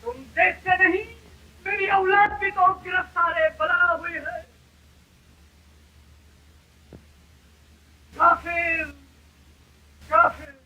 तुम देखते नहीं मेरी औलाद भी तो गिरफ्तार बना हुई है। काफिर काफिर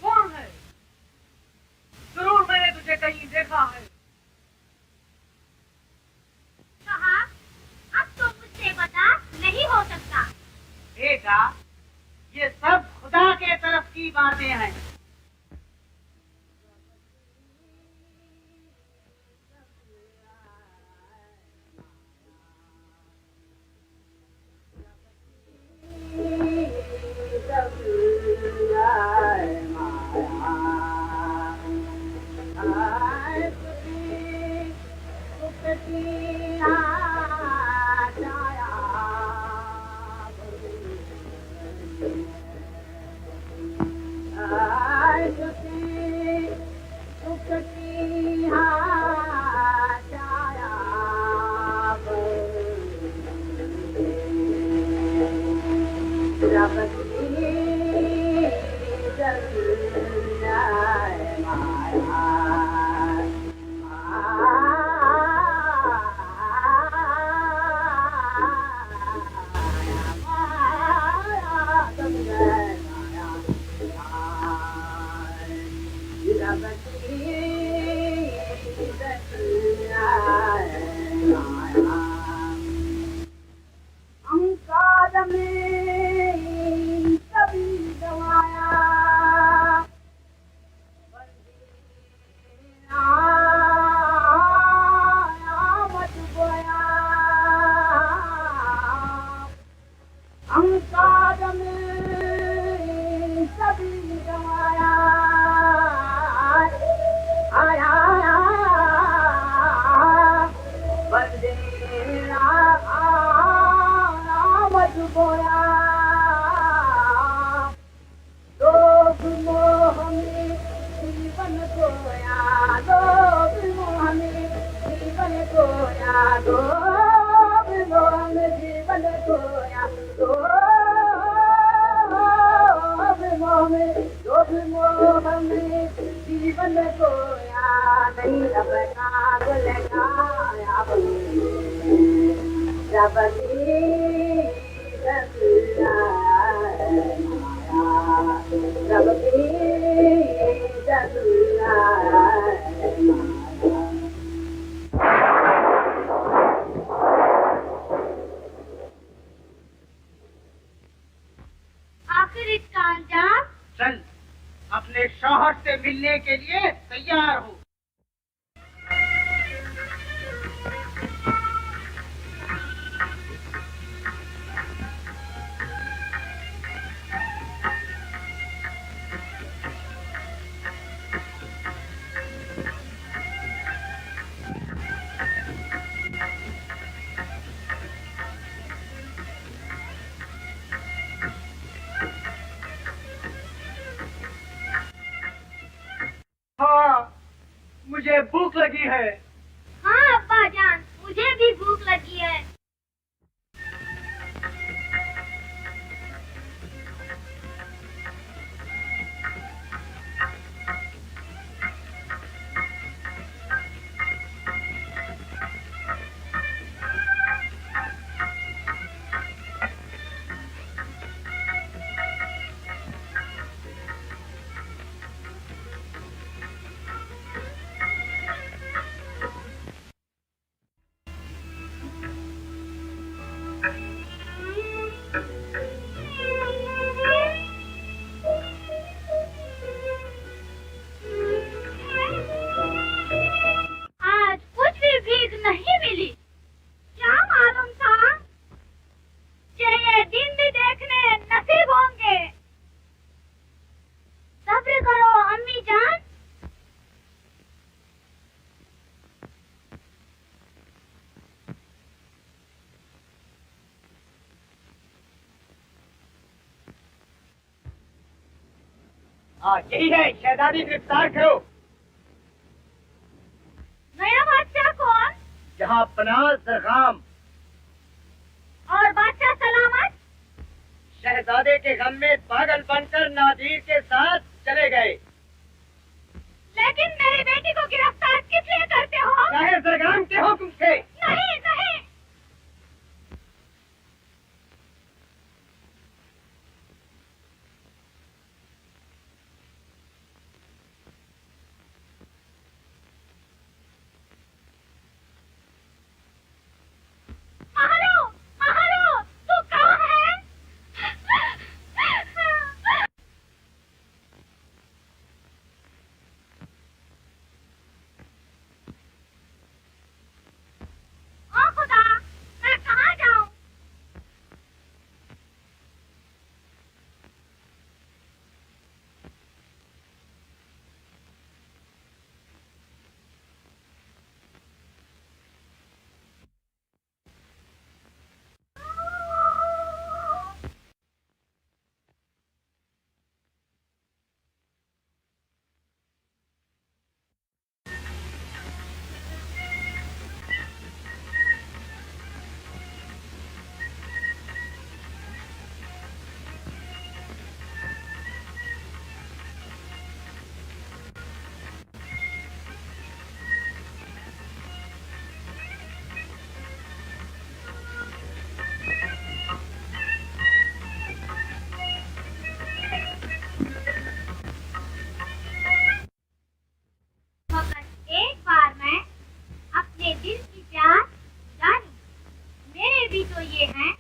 कौन है? जरूर मैंने तुझे कहीं देखा है। कहा, अब तो मुझसे बता नहीं हो सकता। बेटा, ये सब खुदा के तरफ की बातें हैं। आखिर इसका अंजाम? चल, अपने शौहर से मिलने के लिए तैयार हो। हाँ, मुझे भूख लगी है। हाँ अब्बा जान, मुझे भी भूख लगी है। हाँ यही है, शहजादी गिरफ्तार करो। नया बादशाह कौन? जहाँ पनाह सरगाम। और बादशाह सलामत? शहजादे के गम में पागल बनकर नादिर के साथ चले गए। लेकिन मेरी बेटी को गिरफ्तार किस लिए करते हो? शाह सरगाम के हुक्म से। नहीं नहीं, महारो, महारो, तू कहाँ है? ओ खुदा, मैं कहाँ जाऊँ? मगर एक बार मैं अपने दिल की प्यास जानी, मेरे भी तो ये हैं।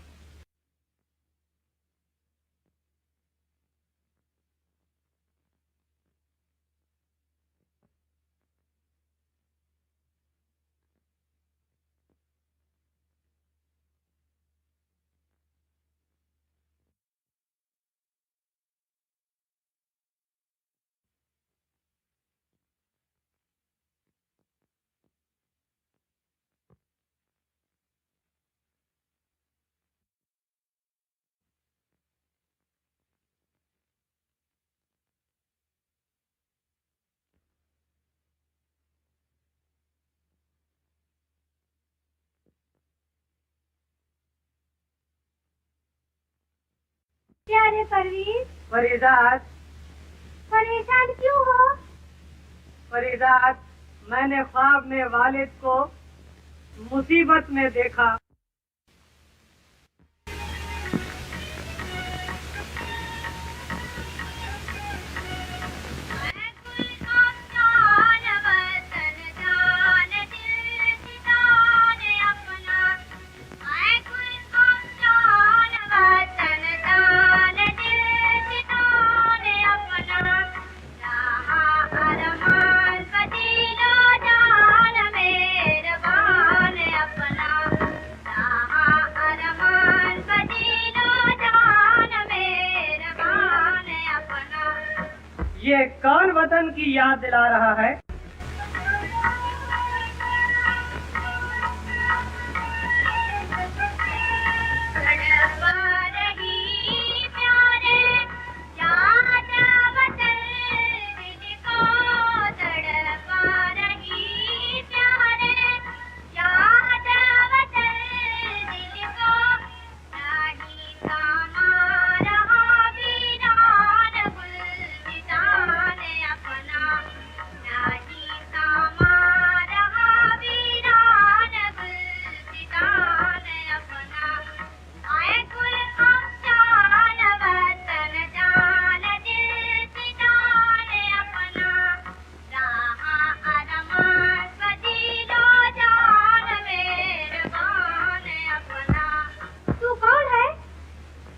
प्यारे परवीन, फरीदात, परेशान क्यों हो? फरीदात, मैंने ख्वाब में वालिद को मुसीबत में देखा। ये कौन वतन की याद दिला रहा है?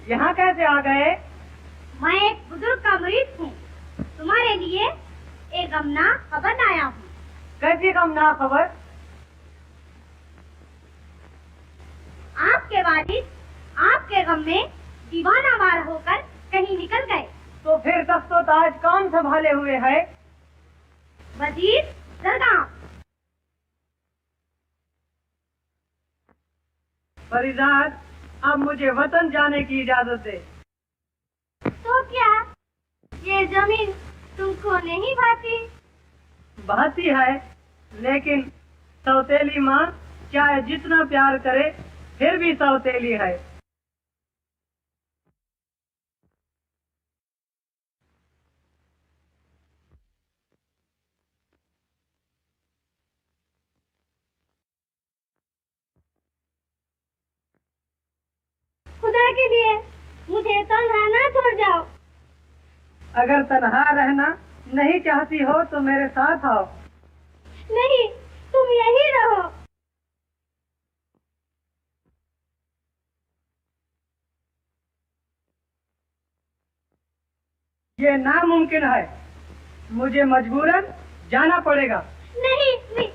यहाँ कैसे आ गए? मैं एक बुजुर्ग का मरीज हूँ, तुम्हारे लिए एक गमनाक खबर लाया हूँ। कैसी गमनाक खबर? आपके वालिद आपके गम में दीवाना वार होकर कहीं निकल गए। तो फिर तख्तो ताज कौन संभाले हुए है? वजीर सरगाम। फरीदात, अब मुझे वतन जाने की इजाजत दे। तो क्या ये जमीन तुमको नहीं भाती? भाती है, लेकिन सौतेली माँ चाहे जितना प्यार करे फिर भी सौतेली है। खुदा के लिए मुझे तन्हा ना छोड़ जाओ। अगर तन्हा रहना नहीं चाहती हो तो मेरे साथ आओ। नहीं, तुम यही रहो। ये नामुमकिन है, मुझे मजबूरन जाना पड़ेगा। नहीं, नहीं।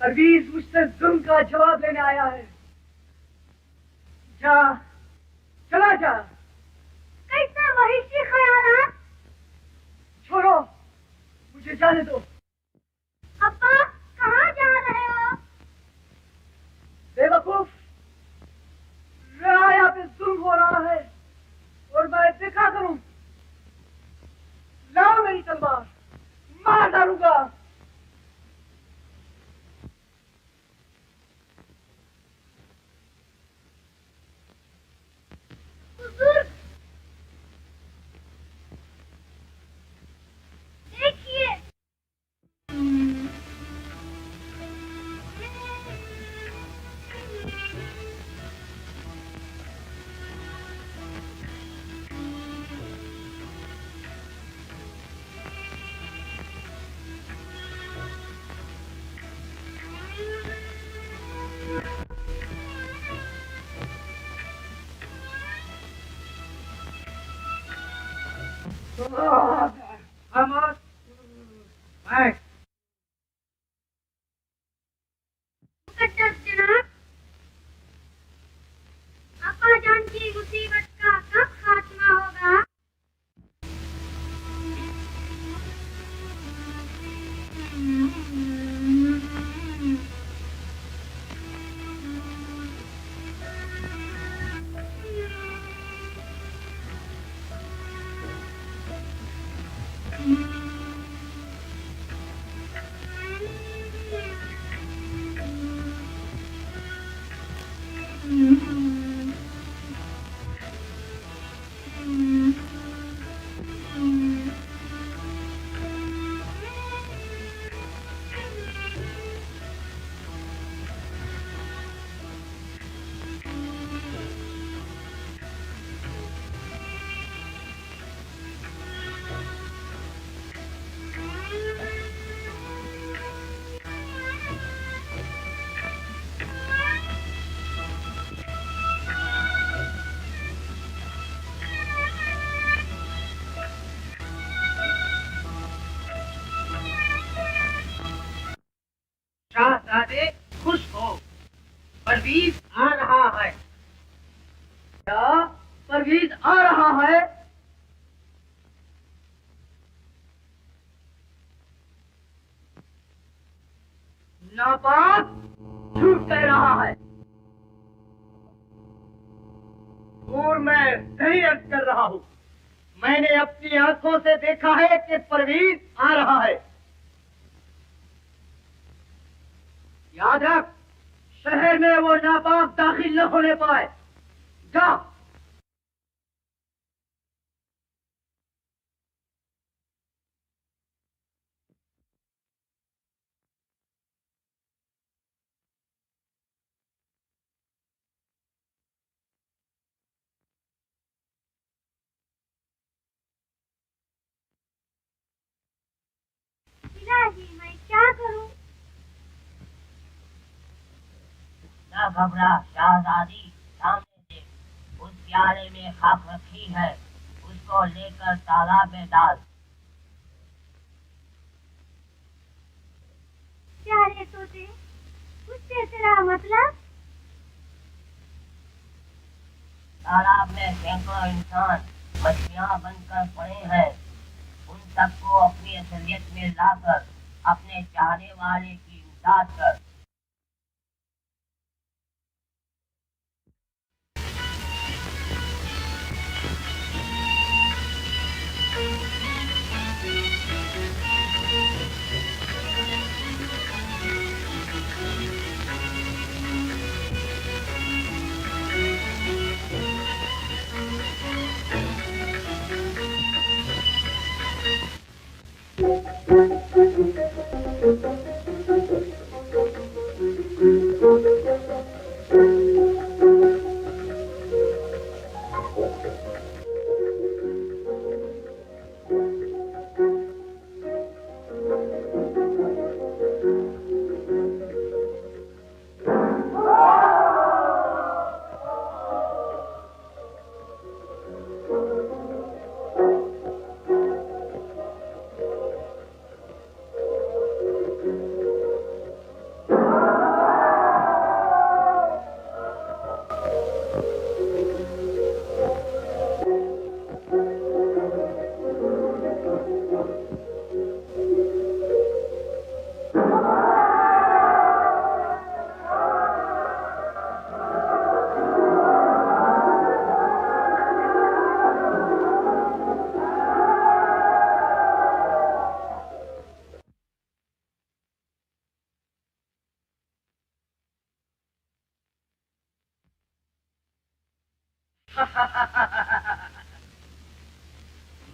परवीज मुझसे जुल्म का जवाब लेने आया है। जा, चला जा। कैसे वहिशी ख्यालात? छोड़ो, मुझे जाने दो। अब्बा, कहाँ जा रहे हो? बेवकूफ, राया पे जुल्म हो रहा है और मैं देखा करूं। लाओ मेरी तलवार, मार डालूंगा। हुजूर, देखिए। मुकद्दस जनाब, अब्बा जान की मुसीबत का कब खात्मा होगा? शहजादे खुश हो, परवीज आ रहा है। क्या परवीज आ रहा है? नापाक झूठ कह रहा है। और मैं सही अर्ज कर रहा हूँ। मैंने अपनी आंखों से देखा है कि परवीज आ रहा है। याद रख, शहर में वो नापाक दाखिल न होने पाए। जा। इलाही, मैं क्या करूं? न घबरा शहजादी, सामने देख, उस प्याले में खाक रखी है, उसको लेकर तालाब में डाल। प्यारे तोते, उससे तेरा मतलब? तालाब में सैकड़ों इंसान मछलियां बनकर पड़े हैं। उन सबको अपनी असलियत में लाकर अपने चाहने वाले की इमदाद कर।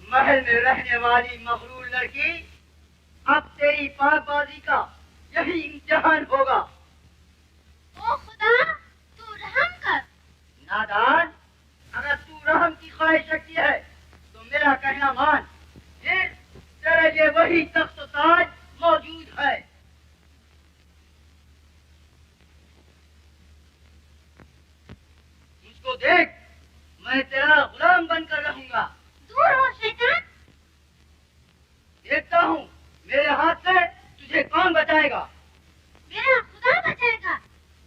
महल में रहने वाली मगरूर लड़की, अब तेरी पाकबाजी का यही इम्तिहान होगा। ओ खुदा, तू रहम कर। नादान, अगर तू रहम की ख्वाहिश रखती है तो मेरा कहना मान, फिर तेरे लिए वही तख्त ताज मौजूद है। मुझको देख, मैं तेरा गुलाम बनकर रहूंगा। दूर हो शैतान। देखता हूँ मेरे हाथ से तुझे कौन बचाएगा। मेरा खुदा बचाएगा।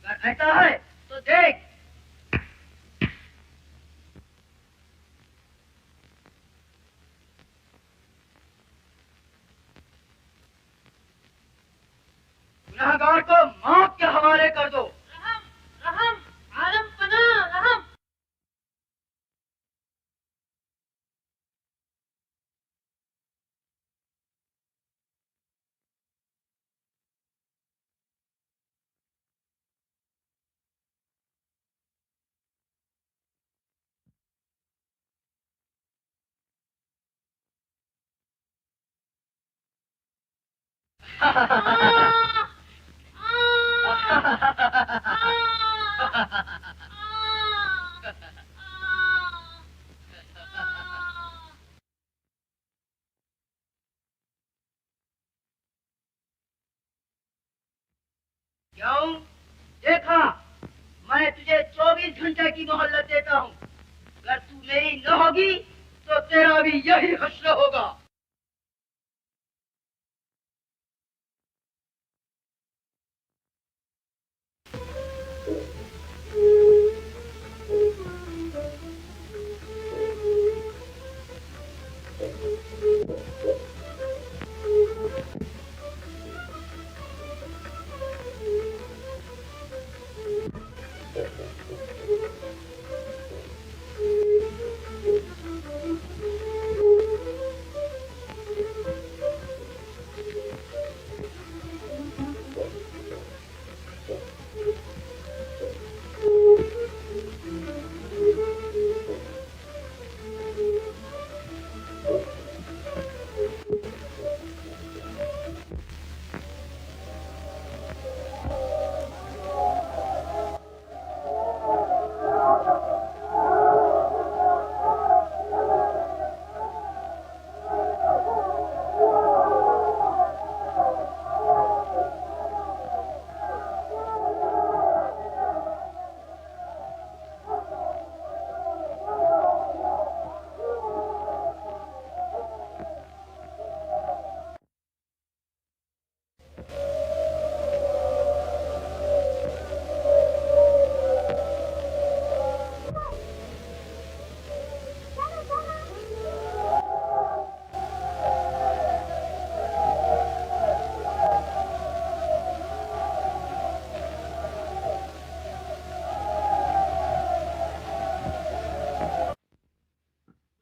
अगर ऐसा है तो देख। गुनहगार को मौत के हवाले कर दो। रहम, रहम, आलम पनाह, रहम। क्यों? देखा, मैं तुझे 24 घंटे की मोहल्लत देता हूँ। अगर तू मेरी न होगी तो तेरा भी यही हश्र होगा।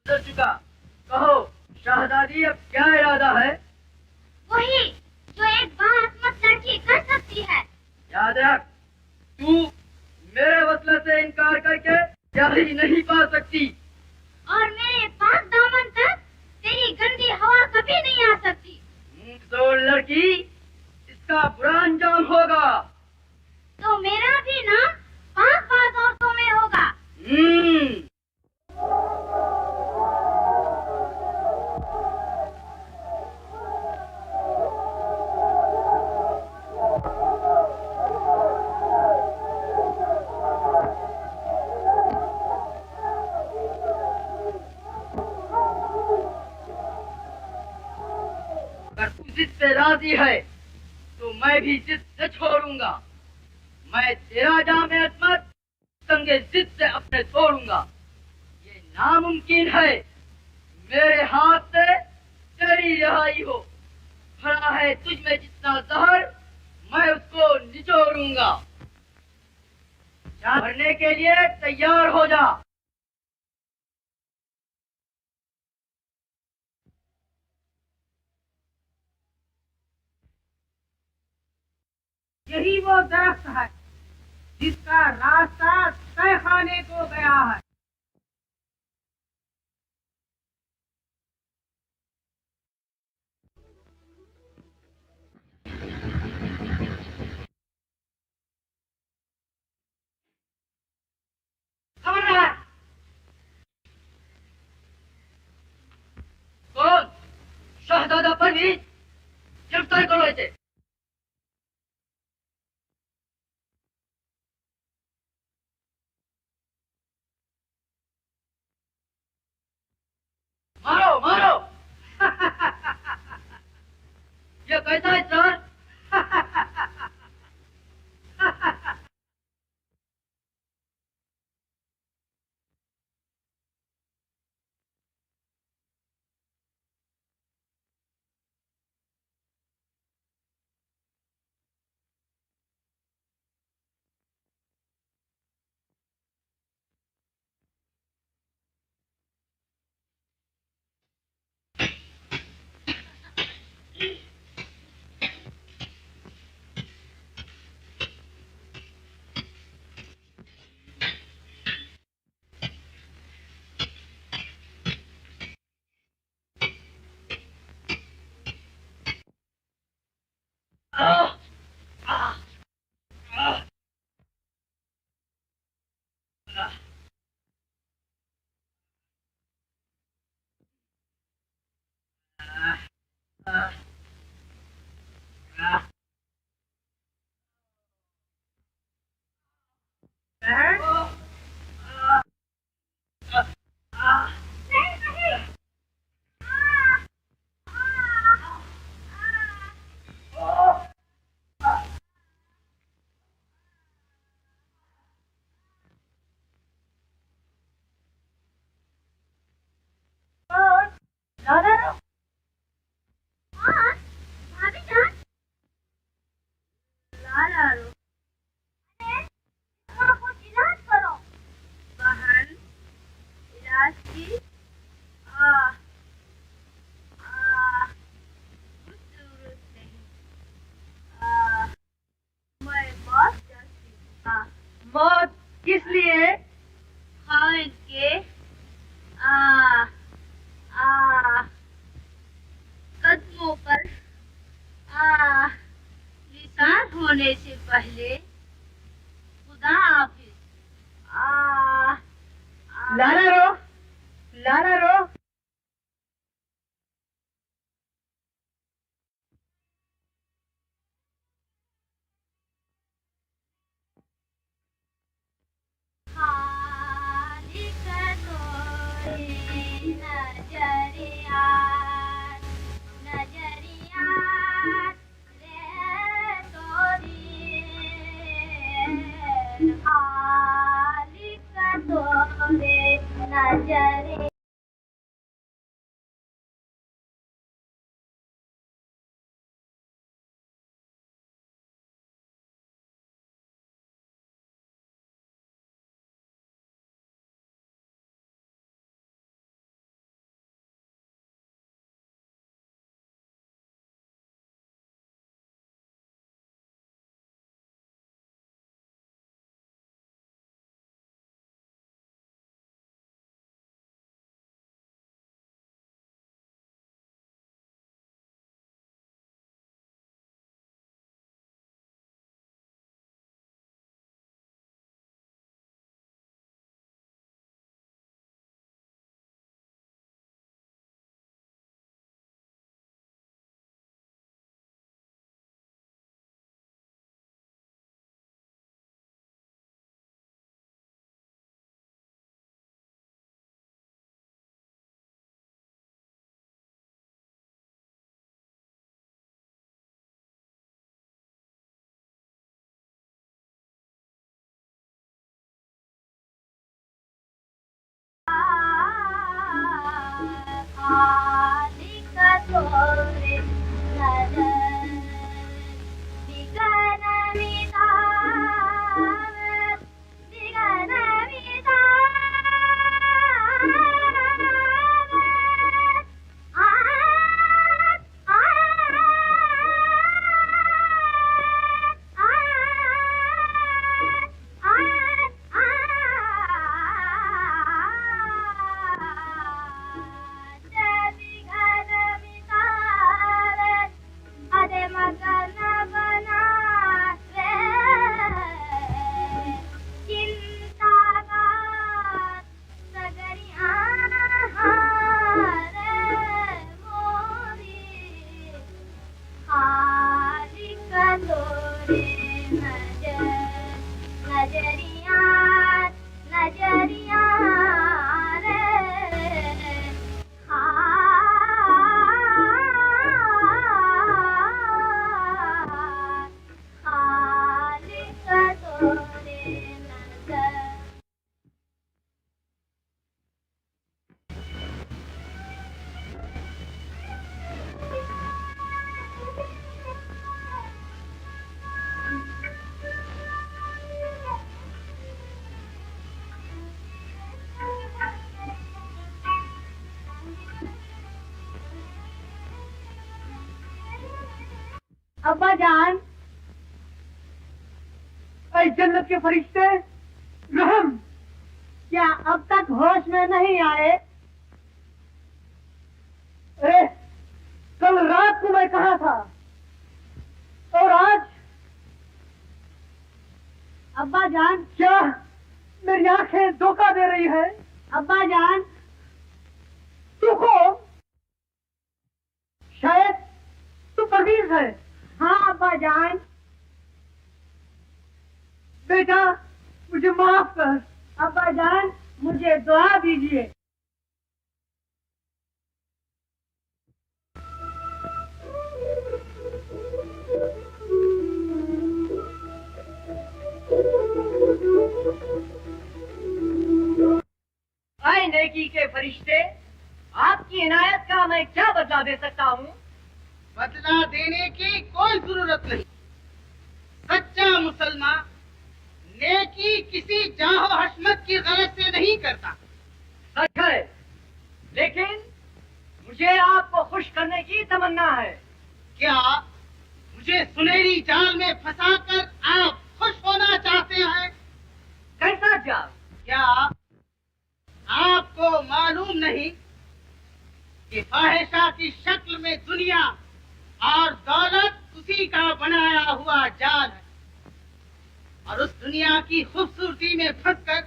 गुजर चुका, कहो शहजादी अब क्या इरादा है? वही जो एक बात लड़की कर सकती है। याद रख, तू मेरे वसले से इनकार करके यही नहीं पा सकती। और मेरे पास दामन तक तेरी गंदी हवा कभी नहीं आ सकती। तो लड़की, इसका बुरा अंजाम होगा। तो मेरा भी नाम पाक औरतों में होगा। अगर तू जिद से राजी है तो मैं भी जिद से छोड़ूंगा। मैं तेरा जामे अजमत संगे जिद से अपने छोड़ूंगा। ये नामुमकिन है। मेरे हाथ से तेरी रिहाई हो। भरा है तुझ में जितना जहर, मैं उसको निचोड़ूंगा। जान भरने के लिए तैयार हो जा। यही वो दरख्त है जिसका रास्ता तहखाने को गया है। परवीज गिरफ्तार करो इसे। मारो मारो। ये कैसा है सर? मौत किस लिए? खान के आ आ कदमों पर निसार होने से पहले खुदा हाफिज। लाला रो, लाला रो। नजर तोरे नजर नजरिया नजरिया रे खालिक तोरे नजर। अब्बा जान, ऐ जन्नत के फरिश्ते रहम, क्या अब तक होश में नहीं आए? अरे कल रात को मैं कहा था और आज? अब्बा जान, क्या मेरी आंखें धोखा दे रही है? अब्बा जान, तू कौन? शायद तू परवीज है। हाँ अब्बा जान। बेटा मुझे माफ कर। अब्बा जान मुझे दुआ दीजिए। आए नेकी के फरिश्ते, आपकी इनायत का मैं क्या बदला दे सकता हूँ? बदला देने की कोई जरूरत नहीं। सच्चा मुसलमान नेकी किसी जाहो हशमत की गरज से नहीं करता। सच है, लेकिन मुझे आपको खुश करने की तमन्ना है। क्या मुझे सुनहरी जाल में फंसाकर आप खुश होना चाहते हैं? कैसा जाल? क्या आपको मालूम नहीं कि फाहिशा की शक्ल में दुनिया और दौलत उसी का बनाया हुआ जाल है, और उस दुनिया की खूबसूरती में फंसकर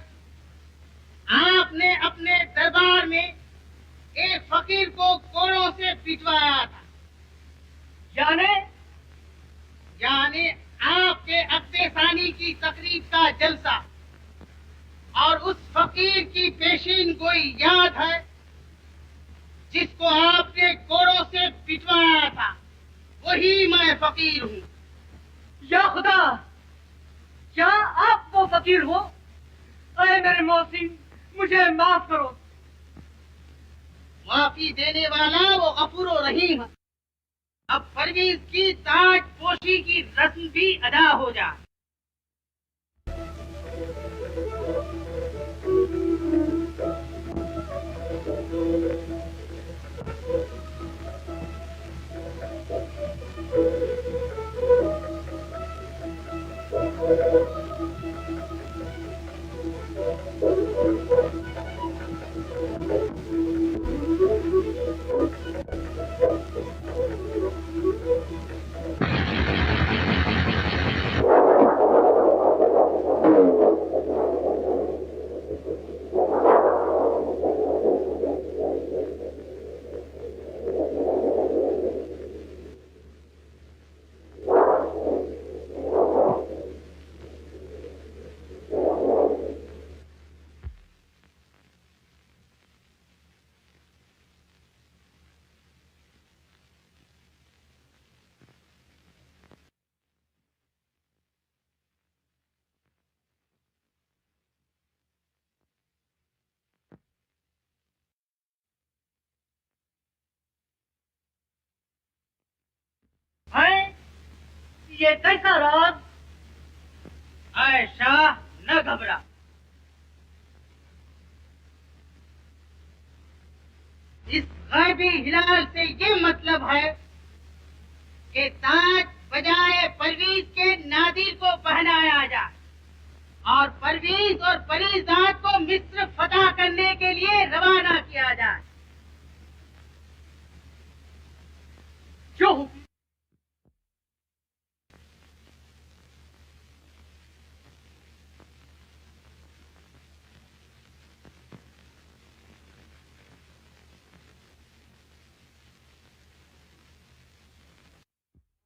आपने अपने दरबार में एक फकीर को कोड़ों से पिटवाया था। यानी आपके अक्तेसानी की तकरीब का जलसा और उस फकीर की पेशीन गोई याद है जिसको आपने कोड़ों से पिटवाया था? वही मैं फकीर हूँ। या खुदा, क्या आप वो फकीर हो? अरे मेरे मोहसिन, मुझे माफ करो। माफी देने वाला वो गफूर रहीम है। अब परवीज की ताज पोशी की रस्म भी अदा हो जाए। ये कैसा राज? आए शाह, न घबरा। इस गैबी हिलाल से ये मतलब है कि ताज बजाय परवीज के नादिर को पहनाया जाए और परवीज और परीजात को मिस्र फतह करने के लिए रवाना किया जाए। जो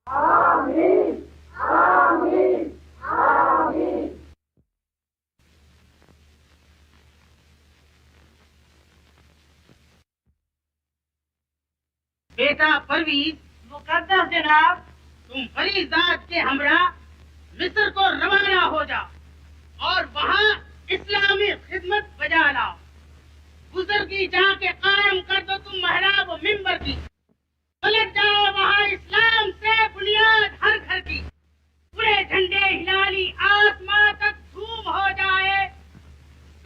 आमीन, आमीन। बेटा परवीज, मुकद्दस जनाब। तुम फरीजात के हमरा मिस्र को रवाना हो जाओ और वहाँ इस्लामी खिदमत बजा लाओ। गुजर की जाके कायम कर दो तुम महराब व मिंबर की। पलट जाओ वहाँ इस्लाम से बुनियाद हर घर की। पूरे झंडे हिलाली आसमां तक धूम हो जाए।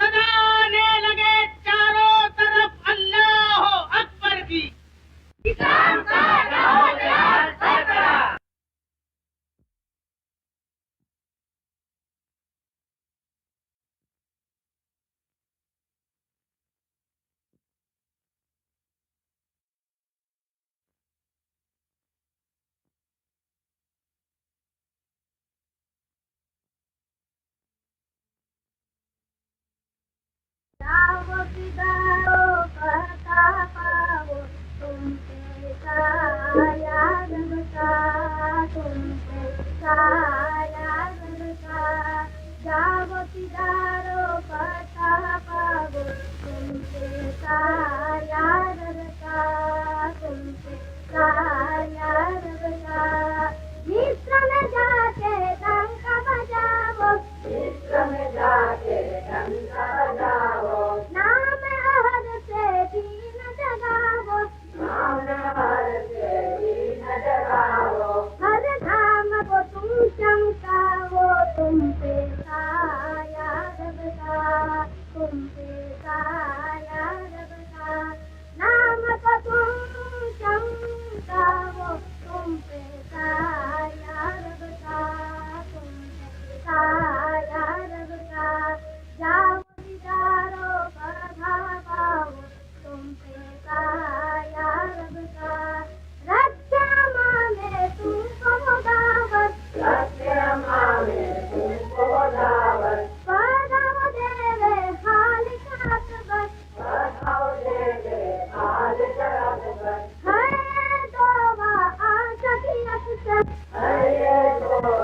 सदाने लगे चारों तरफ अल्लाह अकबर की। इस्लाम का लाहौर बरकरार। जाओ पिदारो कहता पाओ तुमसे साया रबता, तुमसे साया रबता। जाओ पिदारो कहता पाओ तुमसे साया रबता, तुमसे साया रबता। मिस्र में जाके डंका बजाओ, मिस्र में जाके डंका बजाओ। नाम अहद से दीन जगाओ, नाम अहद से दीन जगाओ। हर धाम को तुम चमकाओ, तुम पे साया रबता, तुम पे साया रबता। नाम को तुम चमकाओ, तुम पे साया रबता, तुम पे साया रबता। जाओ दीदारो बधा पाओ, तुम पे साया रबता। रक्षा मांगे तुमको दावत, रक्षा मांगे तुमको दावत। बधाओ देवे खालिक अकबर, बधाओ देवे खालिक अकबर। है दोवा आशकी अक्सर, है दोवा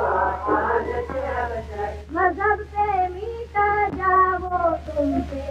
आशकी अक्सर। मजहब पे मीटा जाओ तुम पे